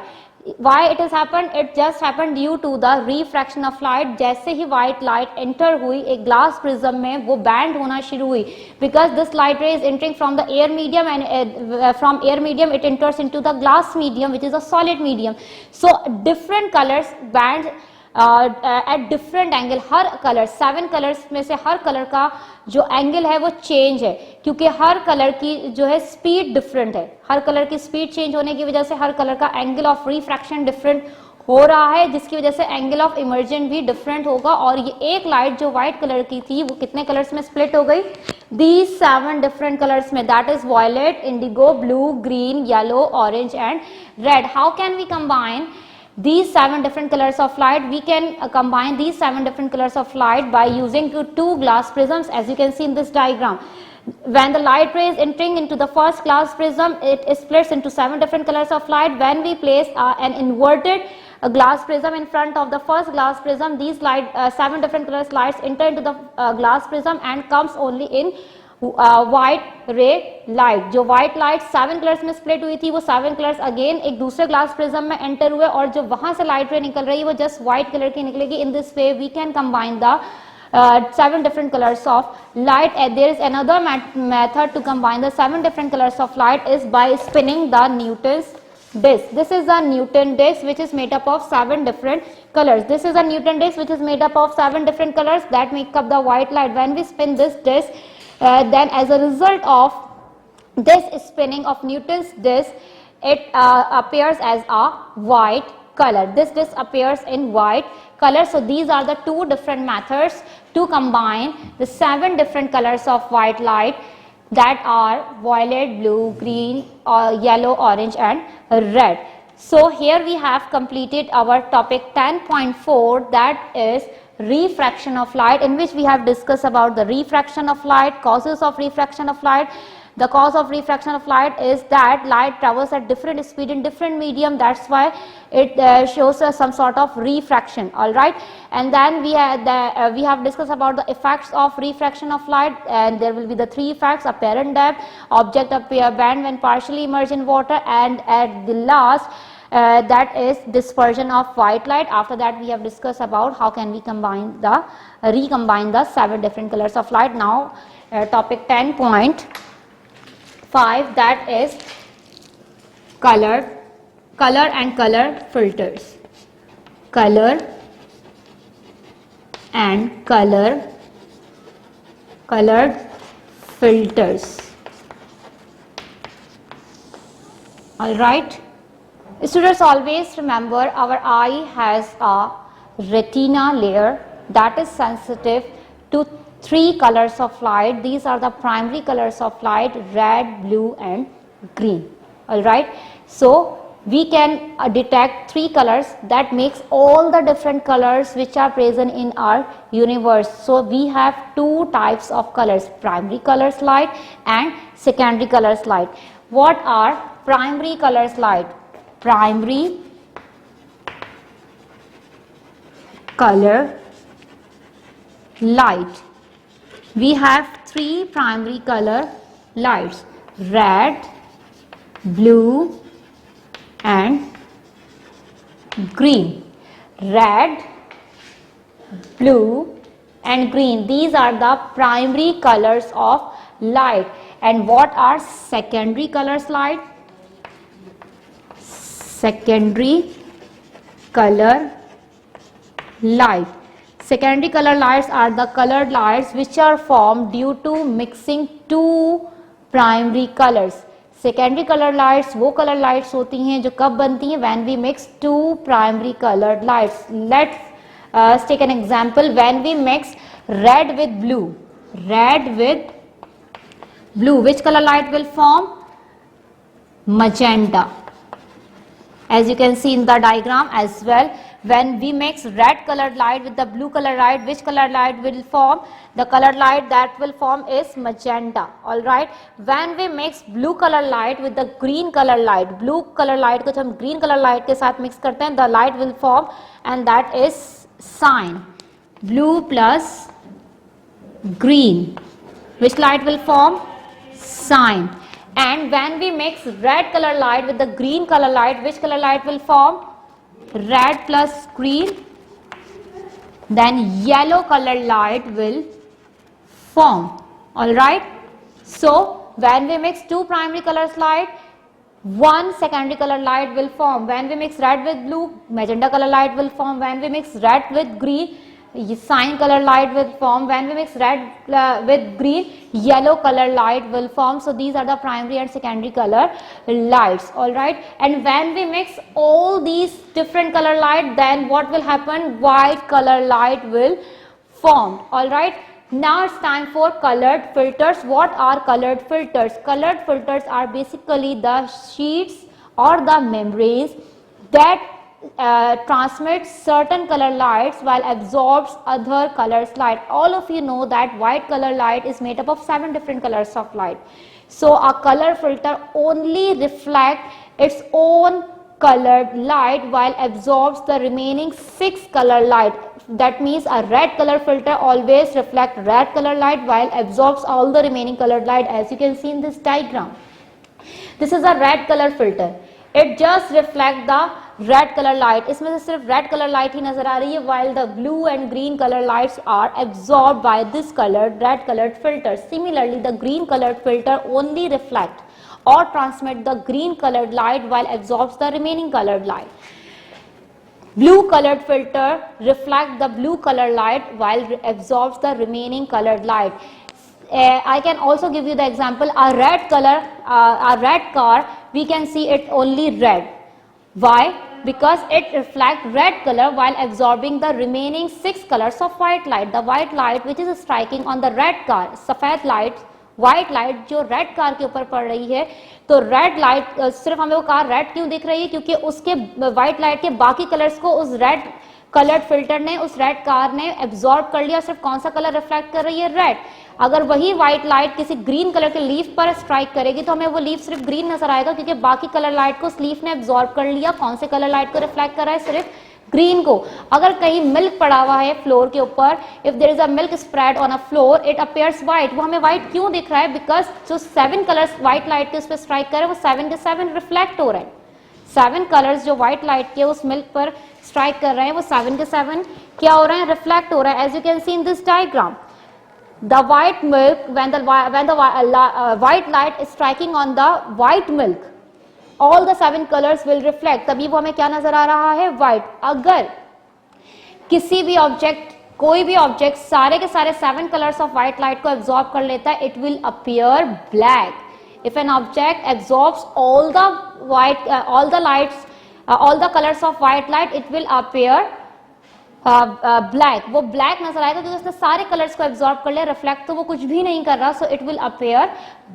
Why it has happened? It just happened due to the refraction of light. जैसे ही white light enter हुई एक glass prism में, वो band होना शुरू हुई, because this light ray is entering from the air medium, and from air medium it enters into the glass medium, which is a solid medium. So different colors band at different angle. Her colour 7 colours में से हर colour का जो angle है वो change है, क्योंकि हर colour की जो है स्पीड डिफरेंट है. हर कलर की स्पीड चेंज होने की वजह से हर कलर का एंगल ऑफ रिफ्रैक्शन डिफरेंट हो रहा है, जिसकी वजह से एंगल ऑफ इमर्जन भी डिफरेंट होगा। और ये एक लाइट जो व्हाइट कलर की थी वो कितने कलर्स में स्प्लिट हो गई? दीज 7 डिफरेंट कलर्स में, that is violet, indigo, blue, green, yellow, orange and red. How can we combine these 7 different colors of light? We can combine these 7 different colors of light by using two glass prisms, as you can see in this diagram. When the light ray is entering into the first glass prism, it splits into 7 different colors of light. When we place an inverted glass prism in front of the first glass prism, these 7 different colors lights enter into the glass prism and comes only in white रे light. जो white light 7 colours में split हुई थी वो 7 colours again एक दूसरे glass prism में enter हुए, और जो वहां से लाइट रे निकल रही है वो जस्ट व्हाइट कलर की निकलेगी. In this way we can combine the 7 different colors of light. And there is another method to combine the 7 different colors of light is by spinning the Newton's disk. This is the Newton disk which is made up of 7 different colors. This is a Newton disk which is made up of 7 different colors that make up the white light. When we spin this disk, then as a result of this spinning of Newton's disk, it appears as a white color. This disk appears in white color. So these are the 2 different methods to combine the 7 different colors of white light, that are violet, blue, green, yellow, orange and red. So here we have completed our topic 10.4, that is refraction of light, in which we have discussed about the refraction of light, causes of refraction of light. The cause of refraction of light is that light travels at different speed in different medium, that's why it shows us some sort of refraction. All right, and then we have discussed about the effects of refraction of light, and there will be the 3 effects: apparent depth, object appear bent when partially immersed in water, and at the last that is dispersion of white light. After that we have discussed about how can we recombine the 7 different colors of light. Now topic 10.5, that is color and color filters. Color and colored filters. All right. Students, always remember our eye has a retina layer that is sensitive to 3 colors of light. These are the primary colors of light: red, blue and green. All right. So we can detect 3 colors that makes all the different colors which are present in our universe. So we have 2 types of colors: primary colors light and secondary colors light. What are primary colors light? Primary color light. We have 3 primary color lights: red, blue and green. Red, blue and green, these are the primary colors of light. And what are secondary colors light? Secondary color light. Secondary color lights are the colored lights which are formed due to mixing 2 primary colors. Secondary color lights वो color lights होती हैं जो कब बनती हैं? When we mix 2 primary colored lights. Let's take an example. When we mix red with blue, which color light will form? Magenta. As you can see in the diagram as well, when we mix red colored light with the blue color light, which color light will form? The colored light that will form is magenta. All right. When we mix blue color light with the green color light, blue color light को जब हम green color light के साथ mix करते हैं, the light will form, and that is cyan. Blue plus green, which light will form? Cyan. And when we mix red color light with the green color light, which color light will form? Red plus green. Then yellow color light will form. All right. So when we mix 2 primary colors light, 1 secondary color light will form. When we mix red with blue, magenta color light will form. When we mix red with green, cyan color light will form. When we mix red with green, yellow color light will form. So these are the primary and secondary color lights. All right, and when we mix all these different color light, then what will happen? White color light will form. All right, now it's time for colored filters. What are colored filters? Colored filters are basically the sheets or the membranes that transmits certain color lights while absorbs other colors light. All of you know that white color light is made up of 7 different colors of light. So a color filter only reflects its own colored light while absorbs the remaining 6 color light. That means a red color filter always reflects red color light while absorbs all the remaining colored light, as you can see in this diagram. This is a red color filter. It just reflects the red colour light, इसमें से सिर्फ red colour light ही नजर आ रही है, while the blue and green color lights are absorbed by this colored red colored filter. Similarly, the green colored filter only reflect or transmit the green colored light while absorbs the remaining colored light. Blue colored filter reflect the blue color light while absorbs the remaining colored light. I can also give you the example, a red color, a red car, we can see it only red. Why? Because it reflects red color while absorbing the remaining 6 colors of white light. The white light which is striking on the red car, सफेद light, white light जो red car के ऊपर पड़ रही है, तो red light सिर्फ हमें वो कार red क्यों दिख रही है? क्योंकि उसके white light के बाकी colors को उस red कलर्ड फिल्टर ने, उस रेड कार ने एब्जॉर्ब कर लिया. सिर्फ कौन सा कलर रिफ्लेक्ट कर रही है? रेड. अगर वही व्हाइट लाइट किसी ग्रीन कलर के लीफ पर स्ट्राइक करेगी तो हमें वो लीफ सिर्फ ग्रीन नजर आएगा, क्योंकि बाकी कलर लाइट को उस लीफ ने एब्जॉर्ब कर लिया. कौन से कलर लाइट को रिफ्लेक्ट कर रहा है? सिर्फ ग्रीन को. अगर कहीं मिल्क पड़ा हुआ है फ्लोर के ऊपर, if there is a milk spread on a floor, it appears white. वो हमें व्हाइट क्यों दिख रहा है? बिकॉज जो 7 कलर्स व्हाइट लाइट के उस पर स्ट्राइक कर रहे हैं वो 7 के 7 रिफ्लेक्ट हो रहे हैं. 7 कलर्स जो व्हाइट लाइट के उस मिल्क पर स्ट्राइक कर रहे हैं वो 7 के 7 क्या हो रहे हैं? रिफ्लेक्ट हो रहा है. As you can see in this diagram, the white milk, when the white light is striking on the white milk, all the 7 colors will reflect. तभी वो हमें क्या नजर आ रहा है? white. अगर किसी भी ऑब्जेक्ट, कोई भी ऑब्जेक्ट सारे के सारे 7 colors of white light को एब्जॉर्ब कर लेता है, it will appear black. If an object absorbs all the white, all the lights, all the colors of white light, it will appear black. वो ब्लैक नजर आएगा क्योंकि उसने सारे कलर्स को एब्जॉर्ब कर लिया. रिफ्लेक्ट तो वो कुछ भी नहीं कर रहा, so it will appear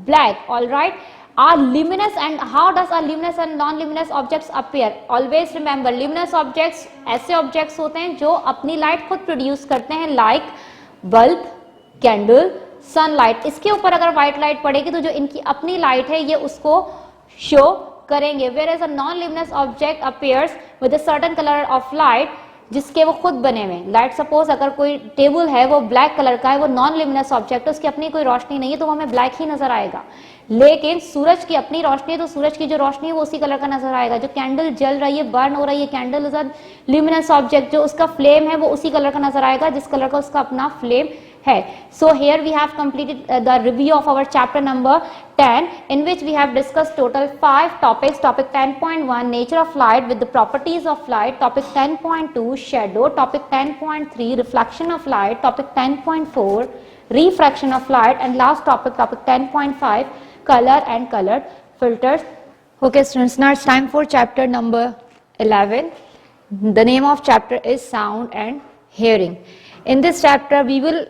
black. All right. Are luminous, and how does a luminous and non-luminous objects appear? Always remember, luminous objects ऐसे objects होते हैं जो अपनी लाइट खुद प्रोड्यूस करते हैं, लाइक बल्ब, कैंडल, सनलाइट. इसके ऊपर अगर व्हाइट लाइट पड़ेगी तो जो इनकी अपनी लाइट है ये उसको शो करेंगे. Whereas a non-luminous object appears with a certain color of light जिसके वो खुद बने हुए. लाइट सपोज अगर कोई टेबल है वो ब्लैक कलर का है, वो नॉन लिमिनस ऑब्जेक्ट है, उसकी अपनी कोई रोशनी नहीं है, तो हमें ब्लैक ही नजर आएगा. लेकिन सूरज की अपनी रोशनी है तो सूरज की जो रोशनी है वो उसी कलर का नजर आएगा. जो कैंडल जल रही है, बर्न हो रही है, candle is a luminous object, जो उसका फ्लेम है वो उसी कलर का नजर आएगा जिस कलर का उसका अपना फ्लेम है. So here we have completed the review of our chapter number 10, in which we have discussed total 5 topics. Topic 10.1 nature of light with the properties of light, topic 10.2 shadow, topic 10.3 reflection of light, topic 10.4 refraction of light, and last topic 10.5 color and colored filters. Okay students, now it's time for chapter number 11. The name of chapter is sound and hearing. In this chapter we will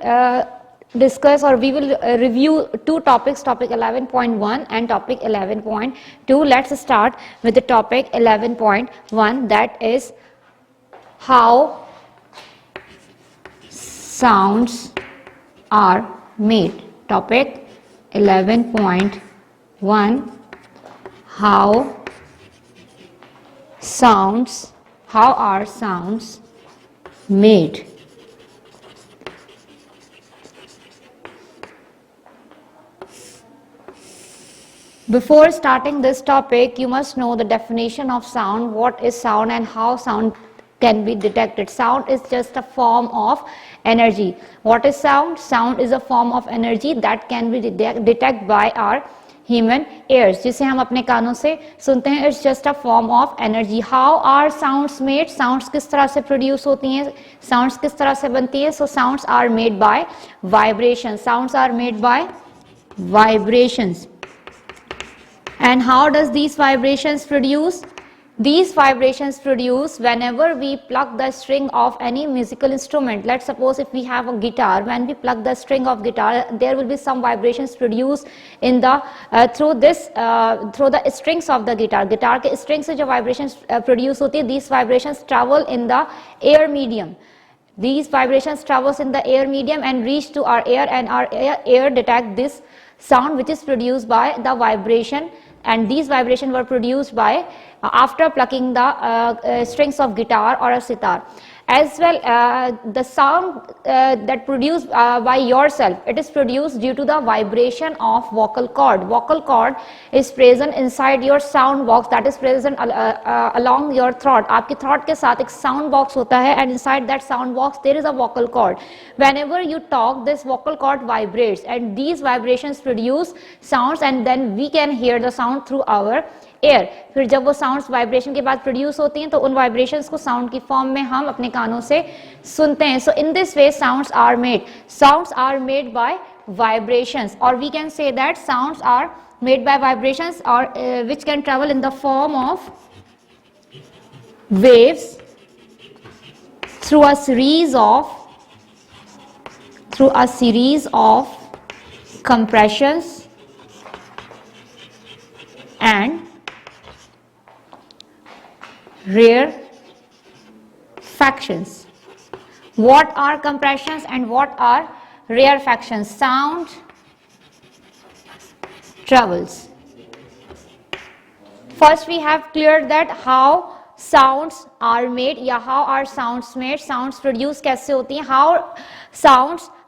discuss, or we will review 2 topics, topic 11.1 and topic 11.2. Let's start with the topic 11.1, that is how sounds are made. Topic 11.1, how are sounds made. Before starting this topic, you must know the definition of sound, what is sound and how sound can be detected. Sound is just a form of energy. What is sound? Sound is a form of energy that can be detected by our human ears, जिसे हम अपने कानों से सुनते हैं. It's just a form of energy. How are sounds made? Sounds किस तरह से प्रोड्यूस होती हैं, साउंड्स किस तरह से बनती है? So sounds are made by vibration. Sounds are made by vibrations. And how does these vibrations produce? These vibrations produce whenever we pluck the string of any musical instrument. Let's suppose if we have a guitar, when we pluck the string of guitar, there will be some vibrations produced in the through the strings of the guitar. Guitar के strings से जो vibrations produce होती है, these vibrations travel in the air medium. These vibrations travels in the air medium and reach to our ear, and our ear detect this sound which is produced by the vibration, and these vibrations were produced by after plucking the strings of guitar or a sitar. As well, the sound that produced by yourself, it is produced due to the vibration of vocal cord. Vocal cord is present inside your sound box, that is present along your throat. आपके throat के साथ एक sound box होता है, and inside that sound box there is a vocal cord. Whenever you talk, this vocal cord vibrates, and these vibrations produce sounds, and then we can hear the sound through our air. फिर जब वो sounds vibration के बाद produce होती हैं, तो उन vibrations को साउंड की फॉर्म में हम अपने कानों से सुनते हैं. So in this way sounds are made by vibrations, और we can say that sounds are made by vibrations, और which can travel in the form of waves through a series of compressions and rarefactions. What are compressions and what are rarefactions? Sound travels. First we have cleared that how sounds are made, या how are sounds made. Sounds produce कैसे होती हैं?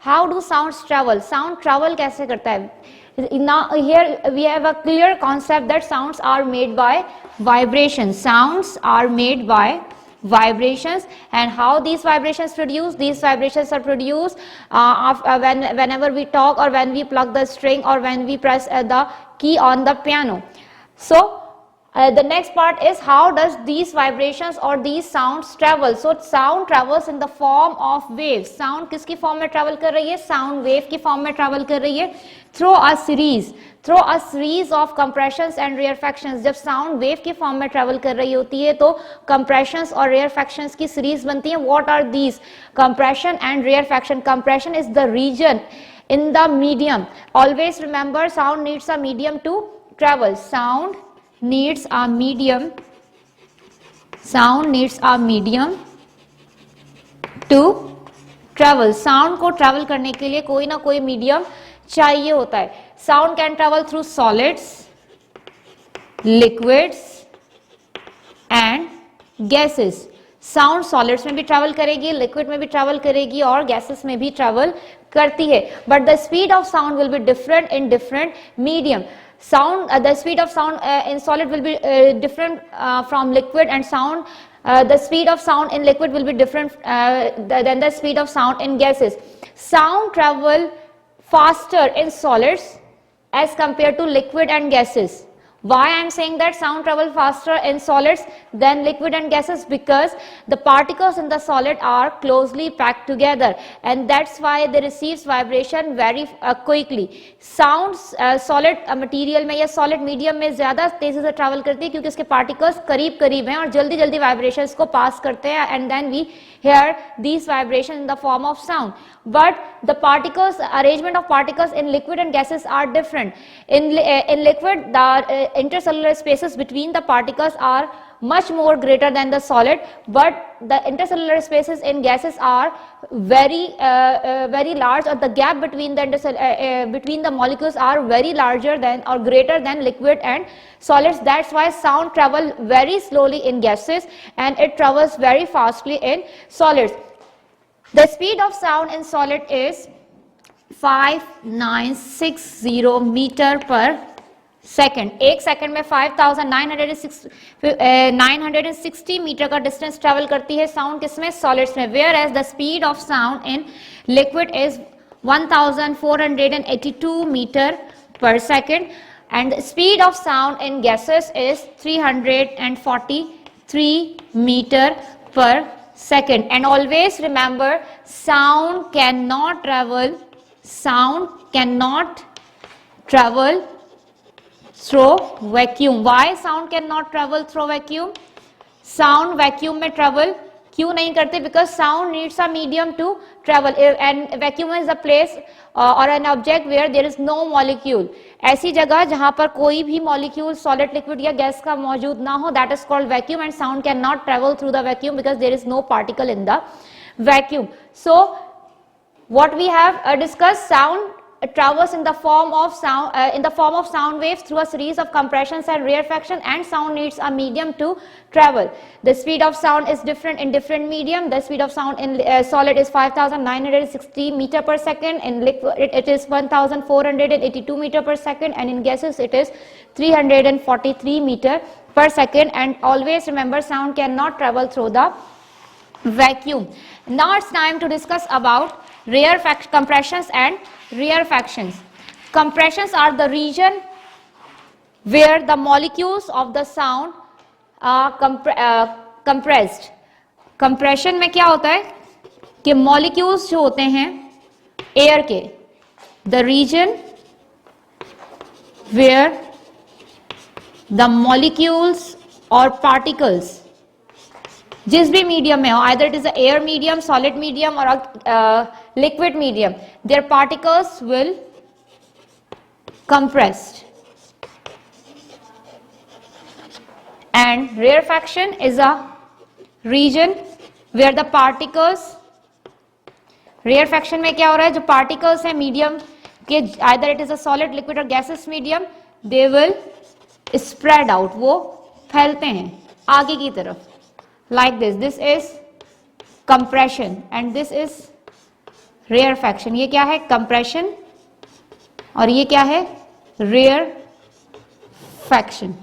How do sounds travel? Sound travel कैसे करता है? Now here we have a clear concept that sounds are made by vibrations. Sounds are made by vibrations, and how these vibrations produce? These vibrations are produced whenever we talk, or when we pluck the string, or when we press the key on the piano. So the next part is how does these vibrations or these sounds travel? So sound travels in the form of waves. Sound किसकी form में travel कर रही है? Sound wave की form में travel कर रही है through a series of compressions and rarefactions. जब साउंड वेव की फॉर्म में ट्रैवल कर रही होती है, तो compressions और rarefactions की सीरीज बनती है. What are these? Compression and rarefaction. Compression is the region in the medium. Always remember, sound needs a medium to travel. Sound needs a medium to travel. Sound को travel करने के लिए कोई ना कोई medium चाहिए होता है. Sound can travel through solids, liquids and gases. Sound solids में भी travel करेगी, liquid में भी travel करेगी, और gases में भी travel करती है. But the speed of sound will be different in different medium. The speed of sound in solid will be different from liquid, and the speed of sound in liquid will be different than the speed of sound in gases. Sound travel faster in solids as compared to liquid and gases. Why I am saying that sound travel faster in solids than liquid and gases? Because the particles in the solid are closely packed together, and that's why they receives vibration very quickly. Sounds solid material में या solid medium में ज़्यादा तेजी से travel करती है, क्योंकि इसके particles करीब करीब हैं और जल्दी जल्दी vibrations को pass करते हैं, and then we hear these vibrations in the form of sound. But the arrangement of particles in liquid and gases are different. In liquid, the intercellular spaces between the particles are much more greater than the solid, but the intercellular spaces in gases are very large, or the gap between the molecules are very larger than or greater than liquid and solids. That's why sound travel very slowly in gases and it travels very fastly in solids. The speed of sound in solid is 5960 meter per second. एक second में 5960 metre का distance travel करती है sound किसमें? Solids में. Whereas the speed of sound in liquid is 1482 metre per second. and the speed of sound in gases is 343 meter per second. And always remember, sound cannot travel through vacuum. Why sound cannot travel through vacuum? Sound vacuum में travel क्यों नहीं करते? Because sound needs a medium to travel, and vacuum is a place or an object where there is no molecule. ऐसी जगह जहां पर कोई भी molecule solid, liquid या gas का मौजूद ना हो, that is called vacuum, and sound cannot travel through the vacuum because there is no particle in the vacuum. So what we have discussed, sound travels in the form of sound waves through a series of compressions and rarefaction, and sound needs a medium to travel. The speed of sound is different in different medium. The speed of sound in solid is 5960 meter per second, in liquid it is 1482 meter per second, and in gases it is 343 meter per second. And always remember, sound cannot travel through the vacuum. Now it's time to discuss about compressions and rarefactions. Compressions are the region where the molecules of the sound are compressed. Compression में क्या होता है कि molecules जो होते हैं air के, the region where the molecules or particles जिस भी मीडियम में हो, either it is a air medium, solid medium or a liquid medium, their particles will compressed. And rarefaction is a region where the particles, rarefaction में क्या हो रहा है, जो particles है medium के, either it is a solid, liquid or gaseous medium, they will spread out, वो फैलते हैं आगे की तरफ, like this. This is compression and this is rarefaction. ये क्या है? compression और ये क्या है? rarefaction.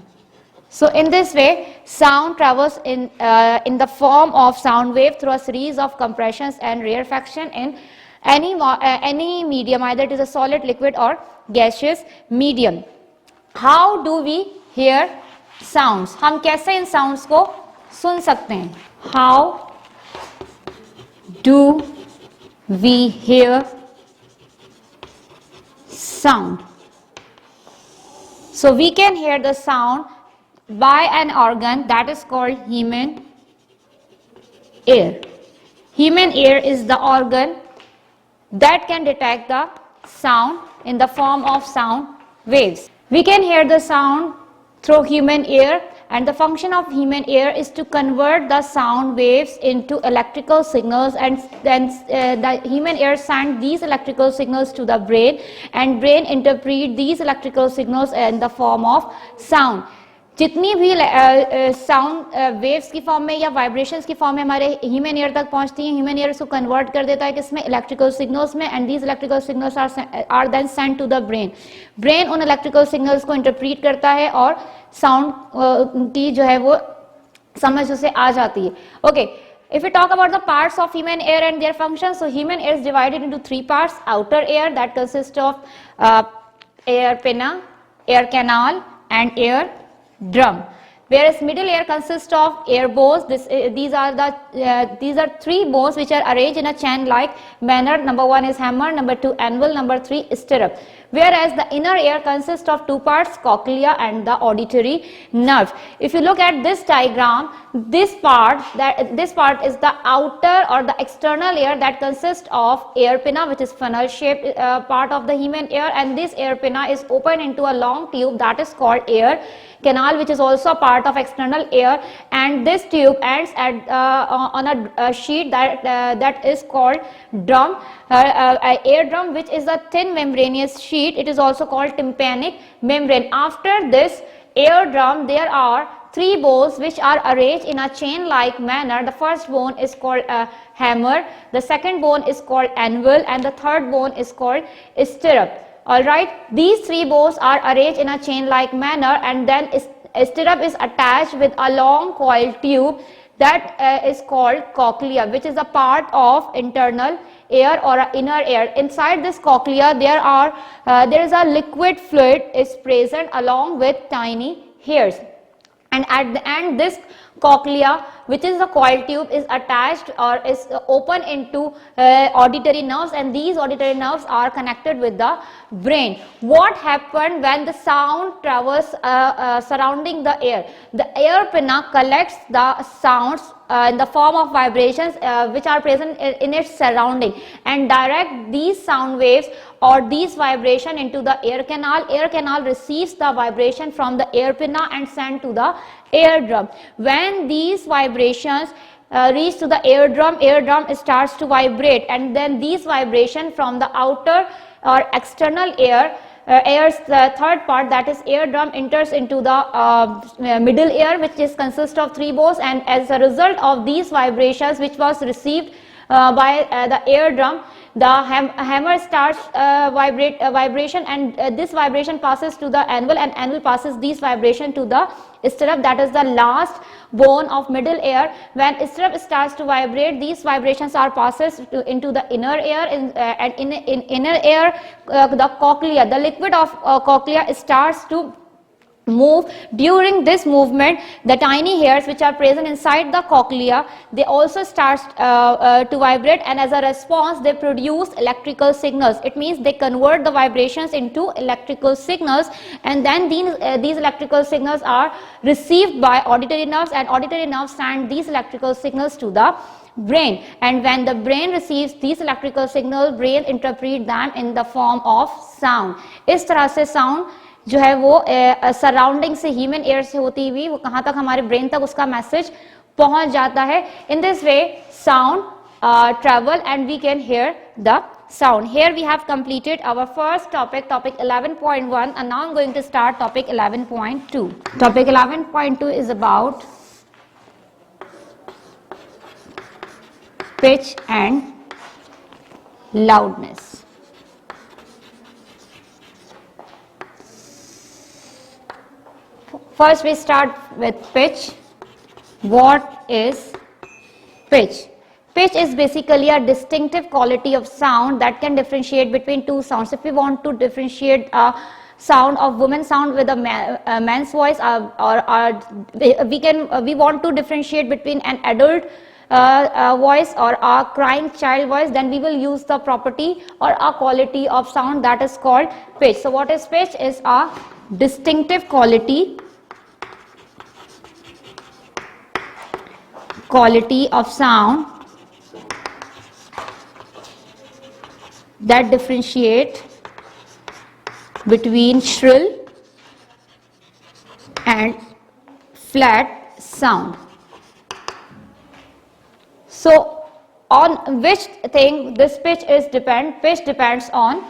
So in this way, sound travels in the form of sound wave through a series of compressions and rarefaction in any medium, either it is a solid, liquid or gaseous medium. How do we hear sounds? हम कैसे इन sounds को सुन सकते हैं? How do we hear sound? So we can hear the sound by an organ that is called human ear. Human ear is the organ that can detect the sound in the form of sound waves. We can hear the sound through human ear, and the function of human ear is to convert the sound waves into electrical signals, and then the human ear sends these electrical signals to the brain, and brain interpret these electrical signals in the form of sound. जितनी भी sound waves की form में या vibrations की form में हमारे human ear तक पहुंचती हैं, ह्यूमन ईयर उसको कन्वर्ट कर देता है किसमें? इलेक्ट्रिकल सिग्नल्स में, and these electrical signals are then send to the brain. Brain उन इलेक्ट्रिकल सिग्नल्स को इंटरप्रीट करता है और साउंड की जो है वो समझ उसे आ जाती है. Okay, if we talk about the parts of human ear and their functions, so human ear is divided into three parts: outer ear, that consists of ear pinna, ear canal and ear drum, whereas middle ear consists of ear bones. These are three bones which are arranged in a chain like manner. Number one is hammer, number two anvil, number three stirrup. Whereas the inner ear consists of two parts, cochlea and the auditory nerve. If you look at this diagram, this part is the outer or the external ear that consists of ear pinna, which is funnel shaped part of the human ear, and this ear pinna is opened into a long tube that is called ear canal, which is also a part of external ear, and this tube ends at on a sheet that is called drum, eardrum, which is a thin membranous sheet. It is also called tympanic membrane. After this eardrum, there are three bones which are arranged in a chain like manner. The first bone is called hammer, the second bone is called anvil, and the third bone is called stirrup. Alright, these three bones are arranged in a chain like manner, and then stirrup is attached with a long coiled tube that is called cochlea, which is a part of internal air or inner air. Inside this cochlea there is a liquid fluid is present along with tiny hairs, and at the end this cochlea, which is the coil tube, is attached or is open into auditory nerves, and these auditory nerves are connected with the brain. What happened when the sound travels surrounding the air? The air pinna collects the sounds in the form of vibrations which are present in its surrounding, and direct these sound waves or these vibration into the air canal. Air canal receives the vibration from the air pinna and send to the eardrum. When these vibrations reach to the eardrum starts to vibrate, and then these vibration from the outer or external air's third part, that is eardrum, enters into the middle ear, which is consist of 3 bones, and as a result of these vibrations which was received by the eardrum, the hammer starts vibration, and this vibration passes to the anvil, and anvil passes these vibration to the stirrup, that is the last bone of middle ear. When stirrup starts to vibrate, these vibrations are passes into the inner ear, and in inner ear the cochlea, the liquid of cochlea starts to move. During this movement, the tiny hairs which are present inside the cochlea, they also start to vibrate, and as a response they produce electrical signals. It means they convert the vibrations into electrical signals, and then these electrical signals are received by auditory nerves, and auditory nerves send these electrical signals to the brain, and when the brain receives these electrical signals, brain interpret them in the form of sound. इस तरह से sound जो है वो surrounding से, human air से होती हुई वो कहाँ तक, हमारे ब्रेन तक उसका मैसेज पहुंच जाता है. इन this way sound travel and we can hear the sound. Here we have completed our first topic, topic 11.1, and now I'm going to start topic 11.2. Topic 11.2 is about pitch and loudness. First we start with pitch. What is pitch? Pitch is basically a distinctive quality of sound that can differentiate between two sounds. If we want to differentiate a sound of woman sound with a man's voice, we want to differentiate between an adult voice or a crying child voice, then we will use the property or a quality of sound that is called pitch. So what is pitch? Is a distinctive quality of sound that differentiate between shrill and flat sound. So on which thing this pitch is depend? Pitch depends on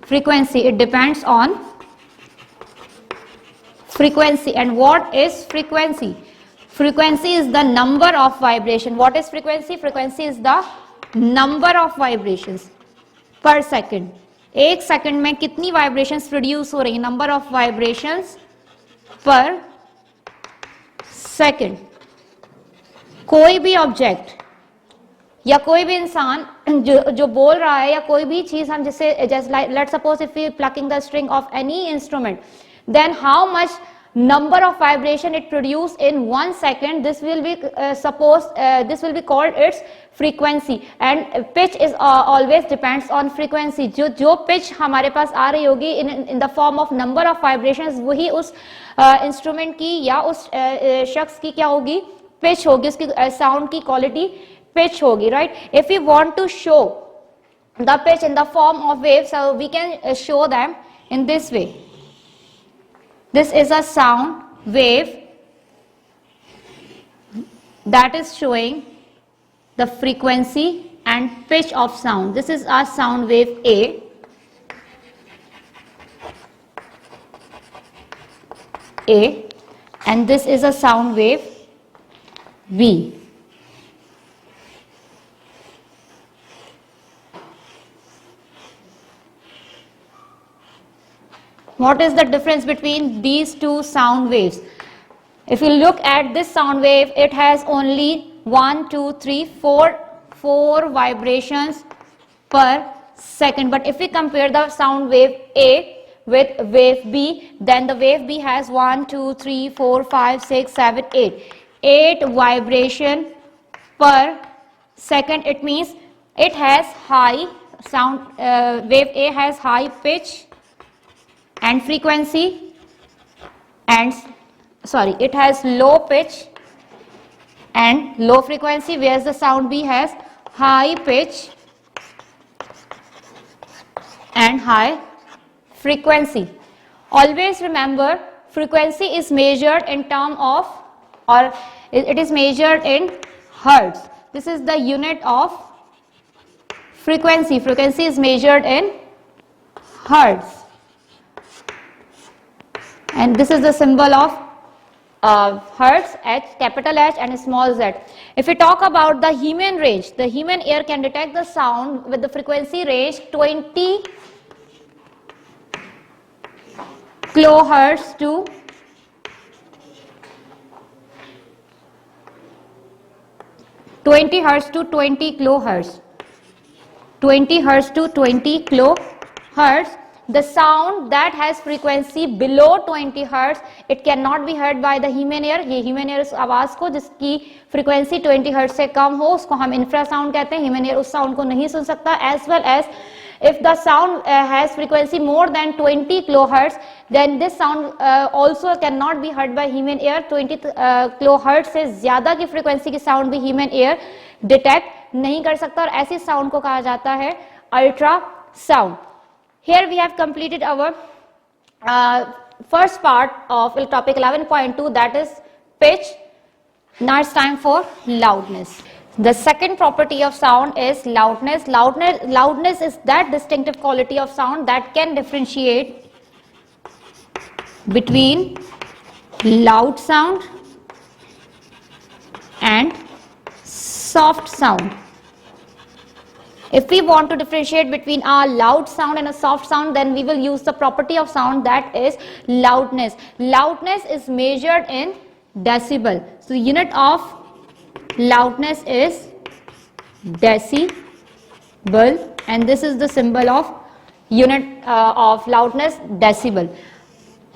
frequency. It depends on frequency. And what is frequency? Frequency is the number of vibration. What is frequency? Frequency is the number of vibrations per second. एक second में कितनी vibrations produce हो रही है? Number of vibrations पर second. कोई भी object या कोई भी इंसान जो बोल रहा है या कोई भी चीज हम जैसे let's suppose if we plucking the string of any instrument, then how much number of vibration it produce in 1 second, this will be this will be called its frequency. And pitch is always depends on frequency. जो pitch हमारे पास आ रही होगी in the form of number of vibrations, वही उस instrument की या उस शख्स की क्या होगी? pitch होगी. उसकी साउंड की क्वालिटी pitch होगी, right? If we want to show the pitch in the form of waves, so we can show them in this way. This is a sound wave that is showing the frequency and pitch of sound. This is a sound wave A. And this is a sound wave B. What is the difference between these two sound waves? If you look at this sound wave, it has only 4 vibrations per second. But if we compare the sound wave A with wave B, then the wave B has 1, 2, 3, 4, 5, 6, 7, 8. 8 vibration per second. It means it has high sound, wave A has high pitch and frequency, and it has low pitch and low frequency, whereas the sound B has high pitch and high frequency. Always remember, frequency is measured in term of, or it is measured in hertz. This is the unit of frequency. Frequency is measured in hertz, and this is the symbol of hertz, H, capital H and small z. If we talk about the human range, the human ear can detect the sound with the frequency range 20 kilohertz to 20 hertz to 20 kilohertz. 20 hertz to 20 kilohertz. The sound that has frequency below 20 hertz, it cannot be heard by the human ear. ये human ear उस आवाज को जिसकी frequency 20 hertz से कम हो, उसको हम infrasound कहते हैं. Human ear उस sound को नहीं सुन सकता. As well as if the sound has frequency more than 20 kilohertz, then this sound also cannot be heard by human ear. 20 kilohertz से ज़्यादा की frequency की sound भी human ear detect नहीं कर सकता, और ऐसी sound को कहा जाता है ultrasound. Here we have completed our first part of topic 11.2, that is pitch. Now it's time for loudness. The second property of sound is loudness. Loudness is that distinctive quality of sound that can differentiate between loud sound and soft sound. If we want to differentiate between a loud sound and a soft sound, then we will use the property of sound, that is loudness. Loudness is measured in decibel. So unit of loudness is decibel, and this is the symbol of unit of loudness, decibel.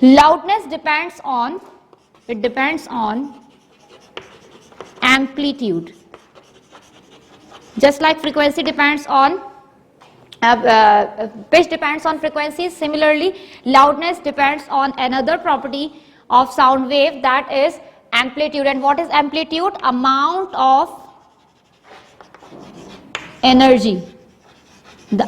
Loudness depends on amplitude. Just like frequency depends on pitch depends on frequency, similarly loudness depends on another property of sound wave, that is amplitude. And what is amplitude? Amount of energy. The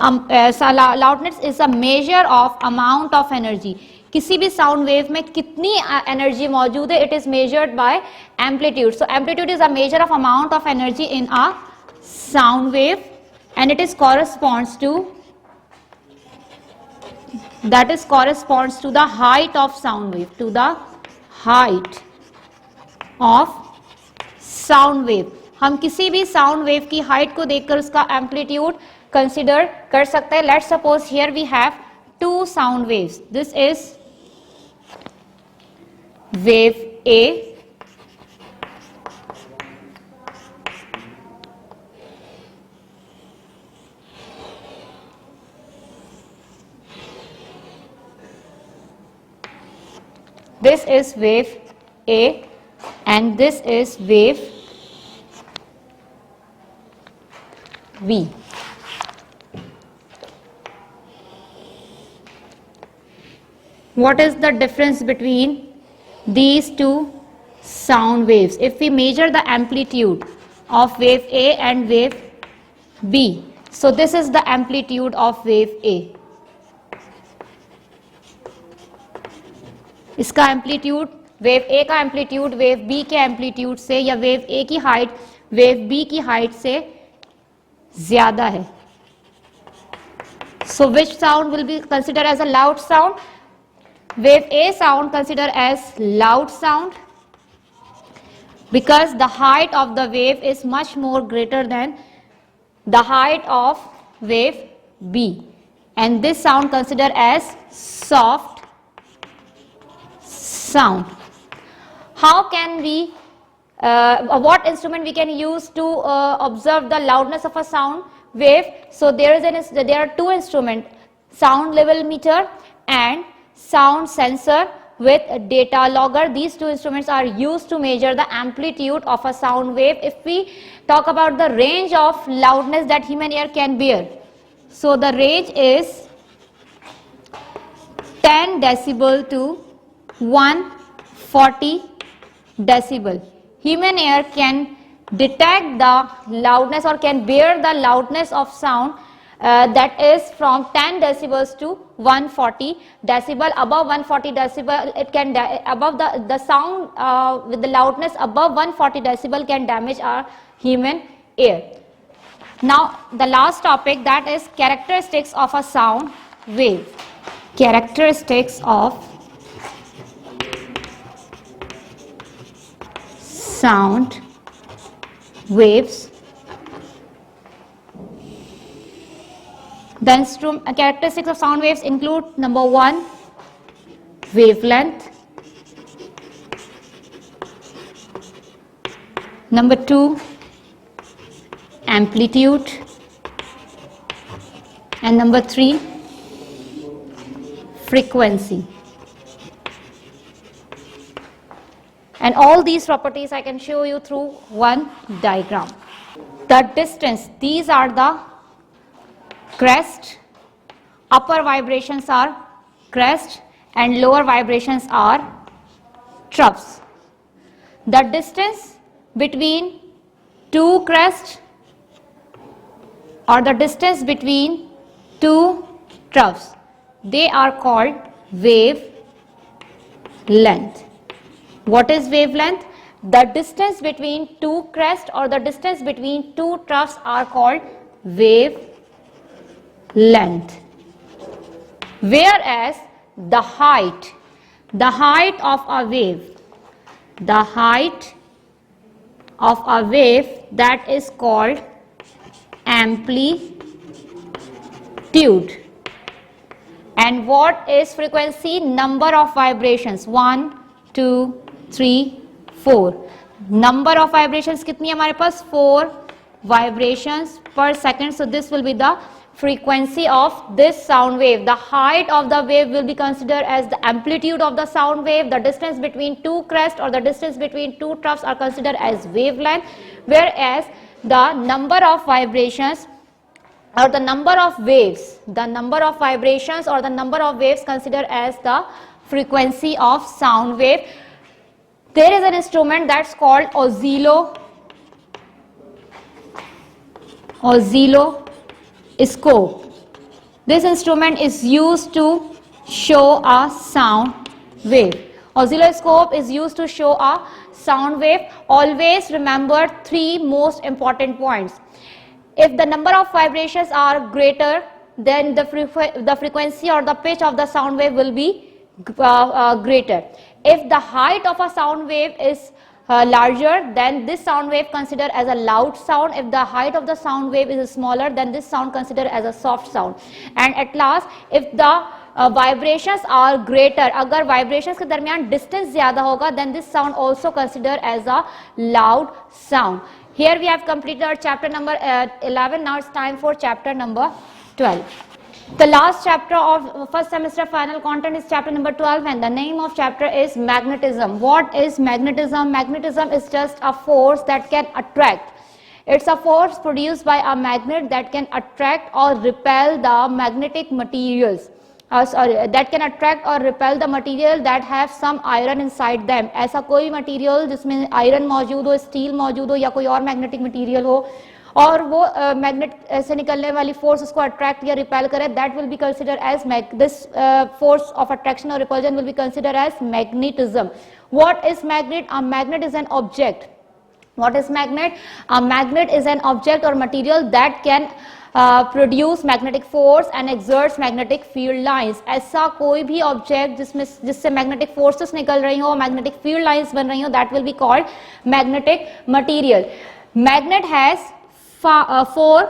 loudness is a measure of amount of energy. किसी भी sound wave में कितनी energy मौजूद है, it is measured by amplitude. So amplitude is a measure of amount of energy in a sound wave, and it is corresponds to the height of sound wave, to the height of sound wave. हम किसी भी sound wave की height को देखकर उसका amplitude consider कर सकते हैं. Let's suppose here we have two sound waves. This is wave A, this is wave A, and this is wave B. What is the difference between these two sound waves? If we measure the amplitude of wave A and wave B, so this is the amplitude of wave A. इसका amplitude wave ए का amplitude wave B के amplitude से, या wave ए की height wave B की height से ज्यादा है. So which sound will be considered as a loud sound? Wave A sound considered as loud sound because the height of the wave is much more greater than the height of wave B, and this sound considered as soft sound. How can we what instrument we can use to observe the loudness of a sound? wave. So there are two instruments, sound level meter and sound sensor with data logger. These two instruments are used to measure the amplitude of a sound wave. If we talk about the range of loudness that human ear can bear, so the range is 10 decibel to 140 decibel. Human ear can detect the loudness or can bear the loudness of sound that is from 10 decibels to 140 decibel. Above 140 decibel, it can above the sound with the loudness above 140 decibel can damage our human ear. Now the last topic, that is characteristics of a sound wave. Characteristics of sound waves. The characteristics of sound waves include: number 1, wavelength; number 2, amplitude; and number 3, frequency. And all these properties I can show you through one diagram. The distance, these are the crest, upper vibrations are crest and lower vibrations are troughs. The distance between two crests or the distance between two troughs, they are called wave length. What is wavelength? The distance between two crests or the distance between two troughs are called wave length. Whereas the height of a wave, that is called amplitude. And what is frequency? Number of vibrations, 1, 2, 3, 4. Number of vibrations कितनी है हमारे पास? 4 vibrations per second. So this will be the frequency of this sound wave. The height of the wave will be considered as the amplitude of the sound wave. The distance between two crests or the distance between two troughs are considered as wavelength, whereas the number of vibrations or the number of waves, the number of vibrations or the number of waves considered as the frequency of sound wave. There is an instrument that's called oscilloscope. This instrument is used to show a sound wave. Oscilloscope is used to show a sound wave. Always remember 3 most important points. If the number of vibrations are greater, then the frequency or the pitch of the sound wave will be greater. If the height of a sound wave is larger, then this sound wave considered as a loud sound. If the height of the sound wave is smaller, then this sound considered as a soft sound. And at last, if the vibrations are greater, अगर vibrations के दरमियान distance ज़्यादा होगा, then this sound also considered as a loud sound. Here we have completed our chapter number 11. Now it's time for chapter number 12. The last chapter of first semester final content is chapter number 12, and the name of chapter is magnetism. What is magnetism? Magnetism is just a force that can attract. It's a force produced by a magnet that can attract or repel the magnetic materials. That can attract or repel the material that have some iron inside them. ऐसा कोई material जिसमें iron मौजूद हो, steel मौजूद हो या कोई और magnetic material हो और वो मैग्नेट से निकलने वाली फोर्स उसको अट्रैक्ट या रिपेल करे, that will be consider as this force of attraction और repulsion will be consider as magnetism. What is magnet? A magnet is an object. What is magnet? A magnet is an object or material that can produce magnetic force and exerts magnetic field lines. ऐसा कोई भी object जिससे magnetic forces निकल रही हो, magnetic field lines बन रही हो, that will be called magnetic material. Magnet has 4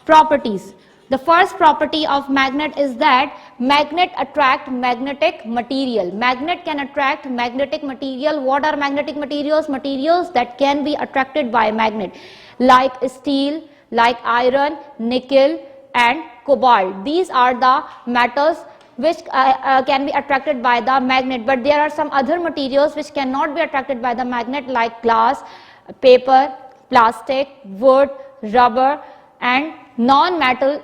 properties. The first property of magnet is that magnet attract magnetic material. Magnet can attract magnetic material. What are magnetic materials? Materials that can be attracted by magnet, like steel, like iron, nickel and cobalt. These are the metals which can be attracted by the magnet, but there are some other materials which cannot be attracted by the magnet, like glass, paper, plastic, wood, rubber and non-metals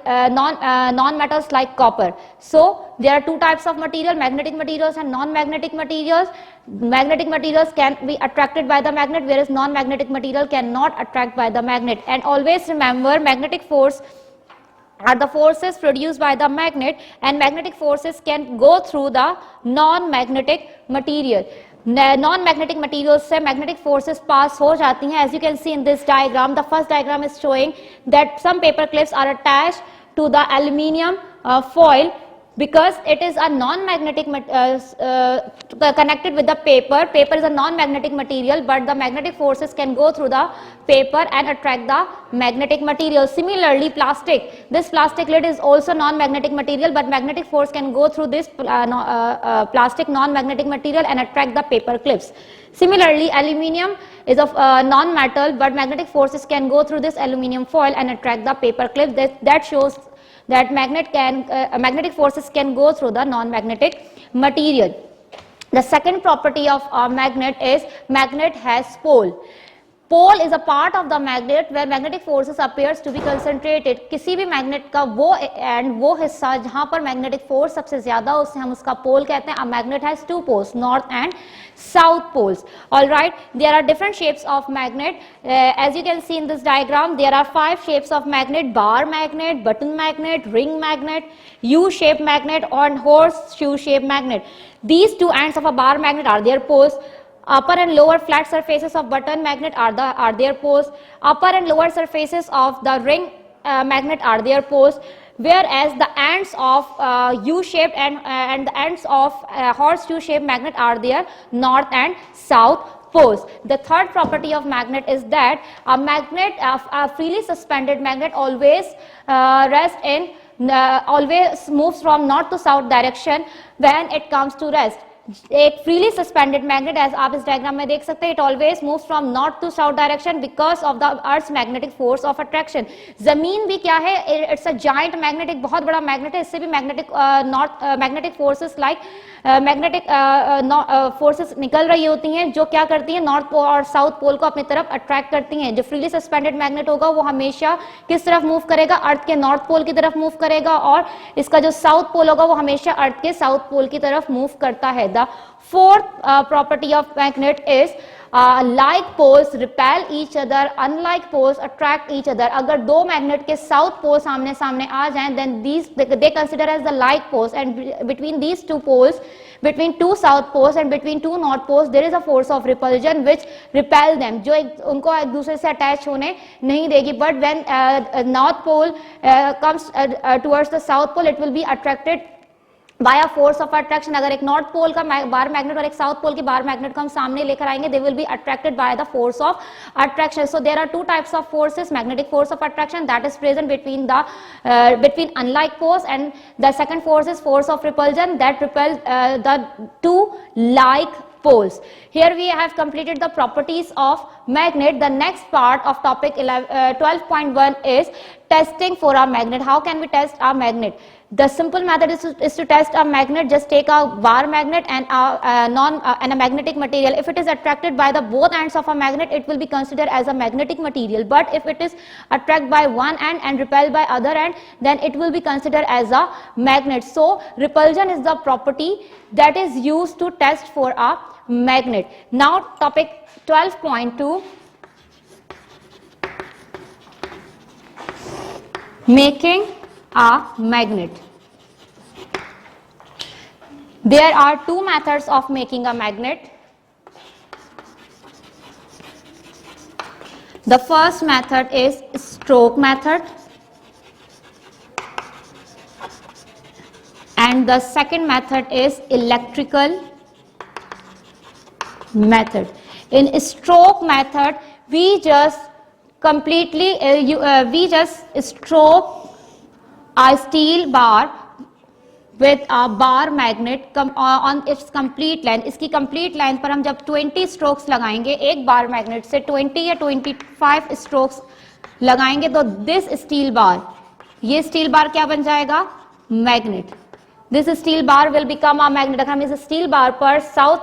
like copper. So there are two types of material, magnetic materials and non-magnetic materials. Magnetic materials can be attracted by the magnet, whereas non-magnetic material cannot attract by the magnet. And always remember, magnetic force are the forces produced by the magnet, and magnetic forces can go through the non-magnetic material. Non-magnetic materials से magnetic forces pass हो जाती हैं. As you can see in this diagram, the first diagram is showing that some paper clips are attached to the aluminium foil because it is a non-magnetic connected with the paper. Paper is a non-magnetic material, but the magnetic forces can go through the paper and attract the magnetic material. Similarly, plastic. This plastic lid is also non-magnetic material, but magnetic force can go through this plastic non-magnetic material and attract the paper clips. Similarly, aluminium is of non-metal, but magnetic forces can go through this aluminium foil and attract the paper clips. That shows that magnetic forces can go through the non-magnetic material. The second property of a magnet is magnet has pole. Pole is a part of the magnet where magnetic forces appears to be concentrated. किसी भी magnet का वो and वो हिस्सा जहाँ पर magnetic force सबसे ज्यादा उसे हम उसका pole कहते हैं. A magnet has two poles, north and south poles. All right, there are different shapes of magnet. As you can see in this diagram, there are 5 shapes of magnet: bar magnet, button magnet, ring magnet, U-shaped magnet and horseshoe shaped magnet. These two ends of a bar magnet are their poles. Upper and lower flat surfaces of button magnet are their poles. Upper and lower surfaces of the ring magnet are their poles, whereas the ends of U-shaped and the ends of horseshoe shaped magnet are their north and south poles. The third property of magnet is that a magnet, a freely suspended magnet, always always moves from north to south direction when it comes to rest. एक freely suspended magnet, as आप इस diagram में देख सकते हैं, it always moves from north to south direction because of the Earth's magnetic force of attraction. जमीन भी क्या है? It's a giant magnet, एक बहुत बड़ा magnet है. इससे भी magnetic forces like magnetic forces निकल रही होती हैं, जो क्या करती हैं, नॉर्थ पोल और साउथ पोल को अपनी तरफ अट्रैक्ट करती हैं. जो फ्रीली सस्पेंडेड मैग्नेट होगा वो हमेशा किस तरफ मूव करेगा? अर्थ के नॉर्थ पोल की तरफ मूव करेगा, और इसका जो साउथ पोल होगा वो हमेशा अर्थ के साउथ पोल की तरफ मूव करता है. The fourth property of magnet is like poles repel each other, unlike poles attract each other. अगर दो मैग्नेट के साउथ पोल सामने सामने आ जाएं, then they consider as the like poles, and between these two poles, between two south poles and between two north poles, there is a force of repulsion which repel them, जो उनको एक दूसरे से attach होने नहीं देगी. But when north pole comes towards the south pole, it will be attracted by a force of attraction. अगर एक नॉर्थ पोल का बार मैग्नेट और एक साउथ पोल की बार मैग्नेट को हम सामने लेकर आएंगे, they will be attracted by the force of attraction. So there are two types of forces: magnetic force of attraction that is present between unlike poles, and the second force is force of repulsion that repels the two like poles. Here we have completed the properties of magnet. The next part of topic 12.1 is testing for a magnet. How can we test a magnet? The simple method is to test a magnet. Just take a bar magnet and a magnetic material. If it is attracted by the both ends of a magnet, it will be considered as a magnetic material. But if it is attracted by one end and repelled by other end, then it will be considered as a magnet. So repulsion is the property that is used to test for a magnet. Now topic 12.2, making a magnet. There are two methods of making a magnet. The first method is stroke method, and the second method is electrical method. In stroke method, we just stroke a steel bar with a bar magnet on its complete length. इसकी complete length पर हम जब 20 strokes लगाएंगे, एक bar magnet से 20 या 25 strokes लगाएंगे तो दिस स्टील बार, ये स्टील बार क्या बन जाएगा, magnet. This steel bar will become a magnet. अगर हम इस स्टील बार पर साउथ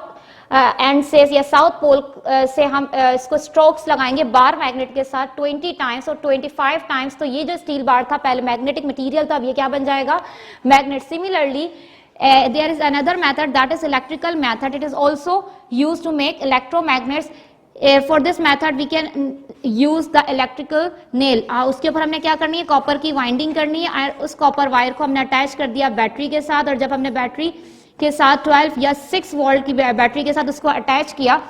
एंड से या साउथ पोल से हम इसको स्ट्रोक्स लगाएंगे बार मैग्नेट के साथ 20 टाइम्स और 25 टाइम्स, तो ये जो स्टील बार था पहले मैग्नेटिक मटेरियल था, अब ये क्या बन जाएगा, magnet. Similarly there is another method, that is electrical method. It is also used to make electromagnets. For this method we can use the electrical nail. उसके ऊपर हमने क्या करनी है, कॉपर की वाइंडिंग करनी है और उस कॉपर वायर को हमने अटैच कर दिया बैटरी के साथ, और जब हमने बैटरी के साथ 12 या 6 वोल्ट की बैटरी के साथ उसको अटैच किया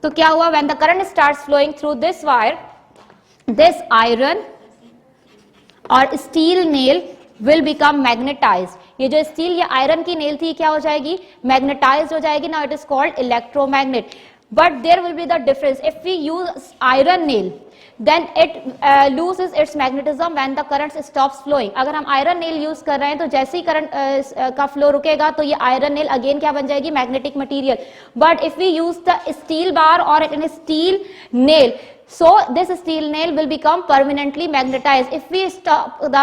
तो क्या हुआ, when the current starts flowing through this wire, this iron और steel nail will become magnetized. ये जो स्टील या आयरन की नेल थी क्या हो जाएगी, मैग्नेटाइज्ड हो जाएगी. Now it is called electromagnet. But there will be the difference. If we use iron nail then it loses its magnetism when the current stops flowing. अगर हम आयरन नेल यूज कर रहे हैं तो जैसे ही करंट का फ्लो रुकेगा तो ये आयरन नेल अगेन क्या बन जाएगी, magnetic material. But if we use the steel bar और an steel nail, so this steel nail will become permanently magnetized. If we stop the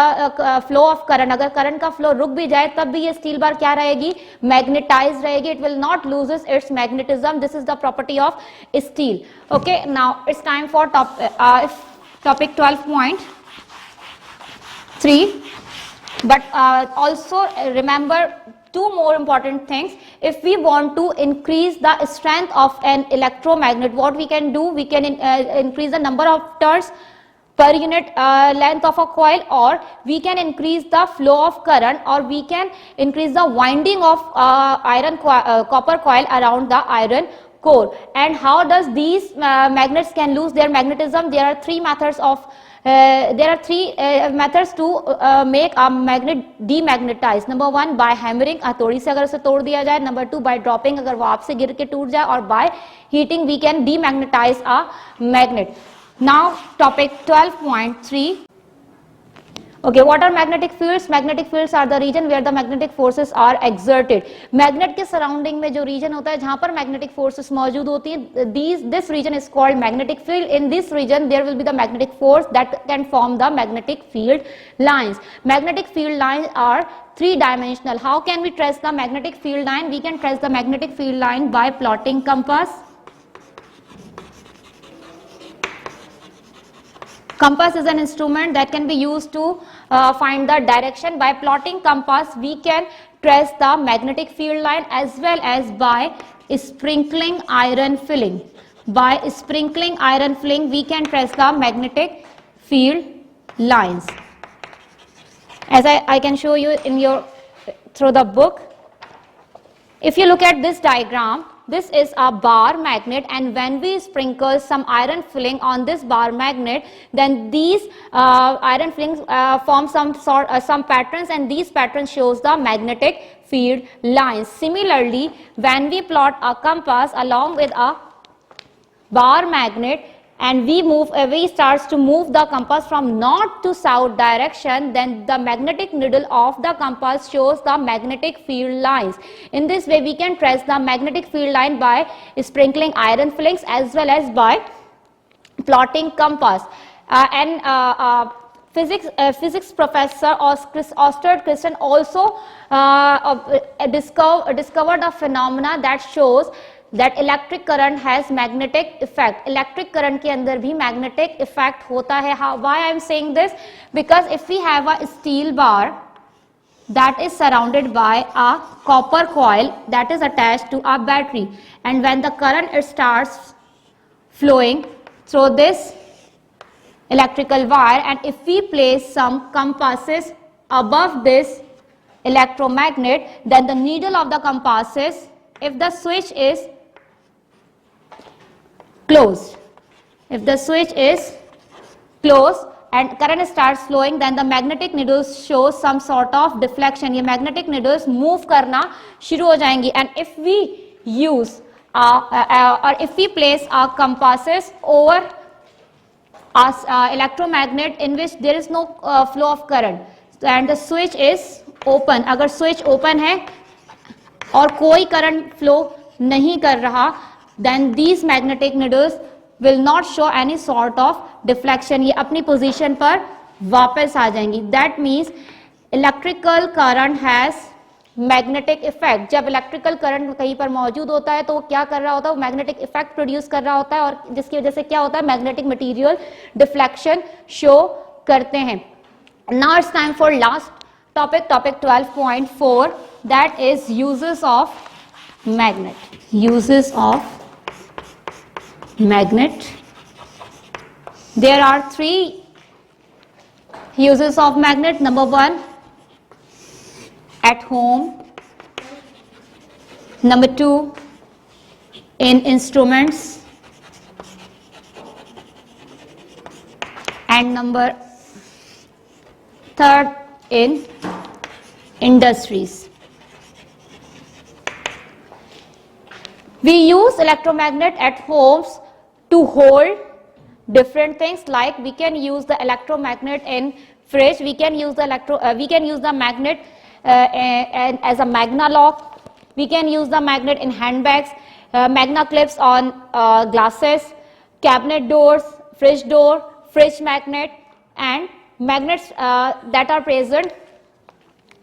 flow of current, अगर current का flow रुक भी जाए तब भी ये स्टील बार क्या रहेगी, मैग्नेटाइज रहेगी. It will not loses its magnetism. This is the property of steel. Okay, now it's time for topic 12.3. But also remember two more important things. If we want to increase the strength of an electromagnet, what we can do, we can increase the number of turns per unit length of a coil, or we can increase the flow of current, or we can increase the winding of copper coil around the iron core. And how does these magnets can lose their magnetism? There are three methods to make a magnet demagnetized. Number one, by hammering, हथौड़ी से अगर उसे तोड़ दिया जाए. Number two, by dropping, अगर वो आपसे गिर के टूट जाए. और by heating, we can demagnetize a magnet. Now topic 12.3. Okay, what are magnetic fields? Magnetic fields are the region where the magnetic forces are exerted. Magnet के surrounding में जो region होता है जहाँ पर magnetic forces मौजूद होती हैं, this region is called magnetic field. In this region there will be the magnetic force that can form the magnetic field lines. Magnetic field lines are three-dimensional. How can we trace the magnetic field line? We can trace the magnetic field line by plotting compass. Compass is an instrument that can be used to find the direction. By plotting compass, we can trace the magnetic field line, as well as by sprinkling iron filling. By sprinkling iron filling, we can trace the magnetic field lines. As I can show you through the book. If you look at this diagram, this is a bar magnet, and when we sprinkle some iron filling on this bar magnet, then these iron fillings form some patterns, and these patterns shows the magnetic field lines. Similarly, when we plot a compass along with a bar magnet, and we starts to move the compass from north to south direction, then the magnetic needle of the compass shows the magnetic field lines. In this way we can trace the magnetic field line by sprinkling iron fillings, as well as by plotting compass. Physics professor Ørsted Christian also discovered a phenomena that shows that electric current has magnetic effect. Electric current के अंदर भी magnetic effect होता है. Why I am saying this? Because if we have a steel bar that is surrounded by a copper coil that is attached to a battery, and when the current starts flowing through this electrical wire, and if we place some compasses above this electromagnet, then the needle of the compasses, if the switch is closed, and current starts flowing, then the magnetic needles show some sort of deflection. ये magnetic needles move करना शुरू हो जाएंगी. And if we use or if we place our compasses over electromagnet in which there is no flow of current, and the switch is open, अगर switch open है और कोई current flow नहीं कर रहा, then these magnetic needles will not show any sort of deflection, ये अपनी position पर वापस आ जाएंगी. That means electrical current has magnetic effect. जब इलेक्ट्रिकल करंट कहीं पर मौजूद होता है तो वो क्या कर रहा होता है, वो मैग्नेटिक इफेक्ट प्रोड्यूस कर रहा होता है, और जिसकी वजह से क्या होता है, मैग्नेटिक मटेरियल डिफ्लेक्शन शो करते हैं. Now it's time for last topic, topic 12.4, that is uses of magnet. Uses of magnet. There are 3 uses of magnet. Number 1, at home. Number 2, in instruments. And number 3rd, in industries. We use electromagnet at homes to hold different things, like we can use the electromagnet in fridge, we can use the magnet and as a magna lock, we can use the magnet in handbags, magna clips on glasses, cabinet doors, fridge door, fridge magnet, and magnets that are present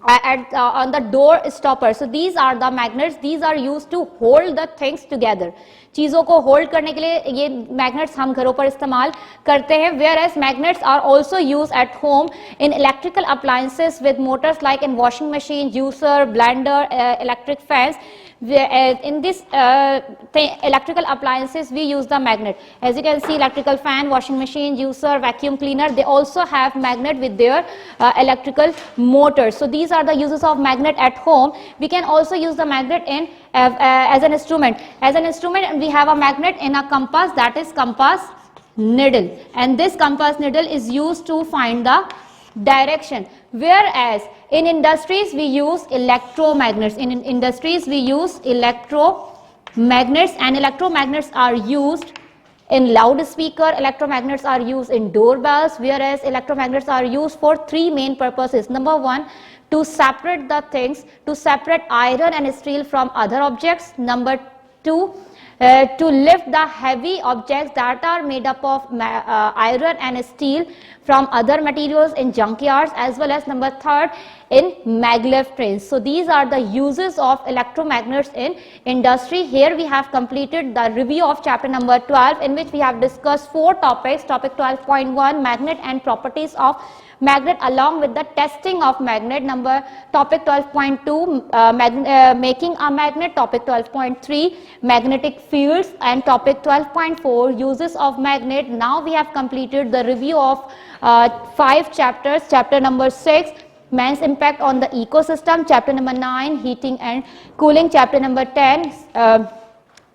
on the door stopper. So these are the magnets, these are used to hold the things together. चीजों को hold करने के लिए ये magnets हम घरों पर इस्तेमाल करते हैं. Whereas magnets are also used at home in electrical appliances with motors, like in washing machine, juicer, blender, electric fans. In this electrical appliances we use the magnet. As you can see, electrical fan, washing machine, juicer, vacuum cleaner, they also have magnet with their electrical motors. So these are the uses of magnet at home. We can also use the magnet in as an instrument. As an instrument we have a magnet in a compass, that is compass needle, and this compass needle is used to find the direction. Whereas in industries we use electromagnets. In industries we use electromagnets, and electromagnets are used in loudspeaker, electromagnets are used in doorbells, whereas electromagnets are used for 3 main purposes. Number 1, to separate the things, to separate iron and steel from other objects. Number 2, to lift the heavy objects that are made up of iron and steel from other materials in junkyards, as well as number 3rd, in maglev trains. So these are the uses of electromagnets in industry. Here we have completed the review of chapter number 12, in which we have discussed 4 topics. Topic 12.1, magnet and properties of magnet along with the testing of magnet. Topic 12.2, making a magnet. Topic 12.3, magnetic fields, and topic 12.4, uses of magnet. Now we have completed the review of 5 chapters. Chapter number 6, man's impact on the ecosystem. Chapter number 9, heating and cooling. Chapter number 10,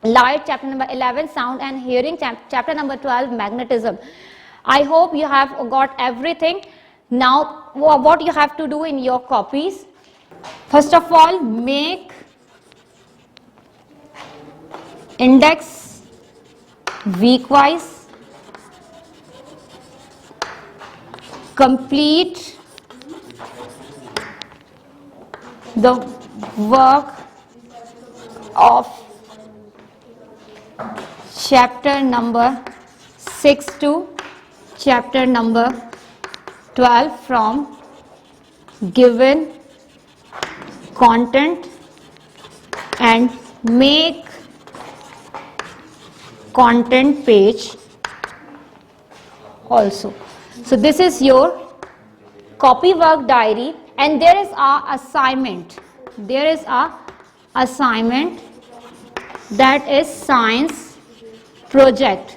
light. Chapter number 11, sound and hearing. Chapter number 12, magnetism. I hope you have got everything. Now what you have to do in your copies, first of all, make index week-wise, complete the work of chapter number 6 to chapter number 12 from given content, and make content page also. So this is your copy work diary, and there is a assignment. There is a assignment, that is science project.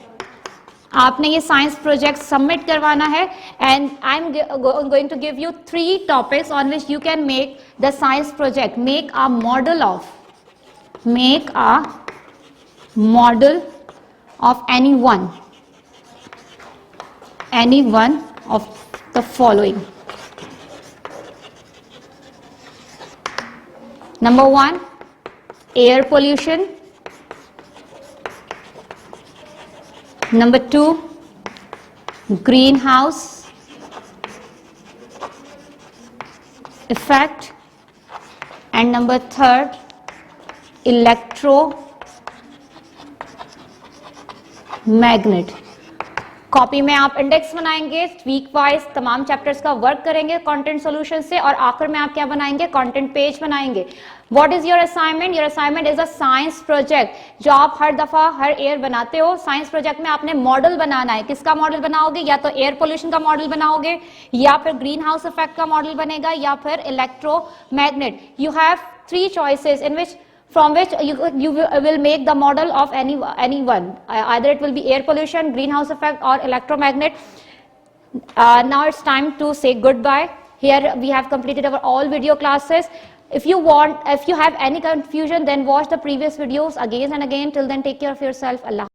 आपने ये science project submit करवाना है, and I am going to give you 3 topics on which you can make the science project. Make a model of any one of the following. Number 1, air pollution. Number 2, greenhouse effect, and number 3rd, magnet. Copy में आप index बनाएंगे, week wise तमाम chapters का work करेंगे content solution से, और आखिर में आप क्या बनाएंगे, कंटेंट पेज बनाएंगे। What is your assignment? Your assignment is a science project, जो आप हर दफा हर ईयर बनाते हो। साइंस प्रोजेक्ट में आपने मॉडल बनाना है। किसका मॉडल बनाओगे? या तो एयर पोल्यूशन का मॉडल बनाओगे, या फिर ग्रीन हाउस इफेक्ट का मॉडल बनेगा, या फिर electromagnet. You have 3 choices in which from which you will make the model of any one. Either it will be air pollution, greenhouse effect, or electromagnet. Now it's time to say goodbye. Here we have completed our all video classes. If you have any confusion, then watch the previous videos again and again. Till then, take care of yourself. Allah.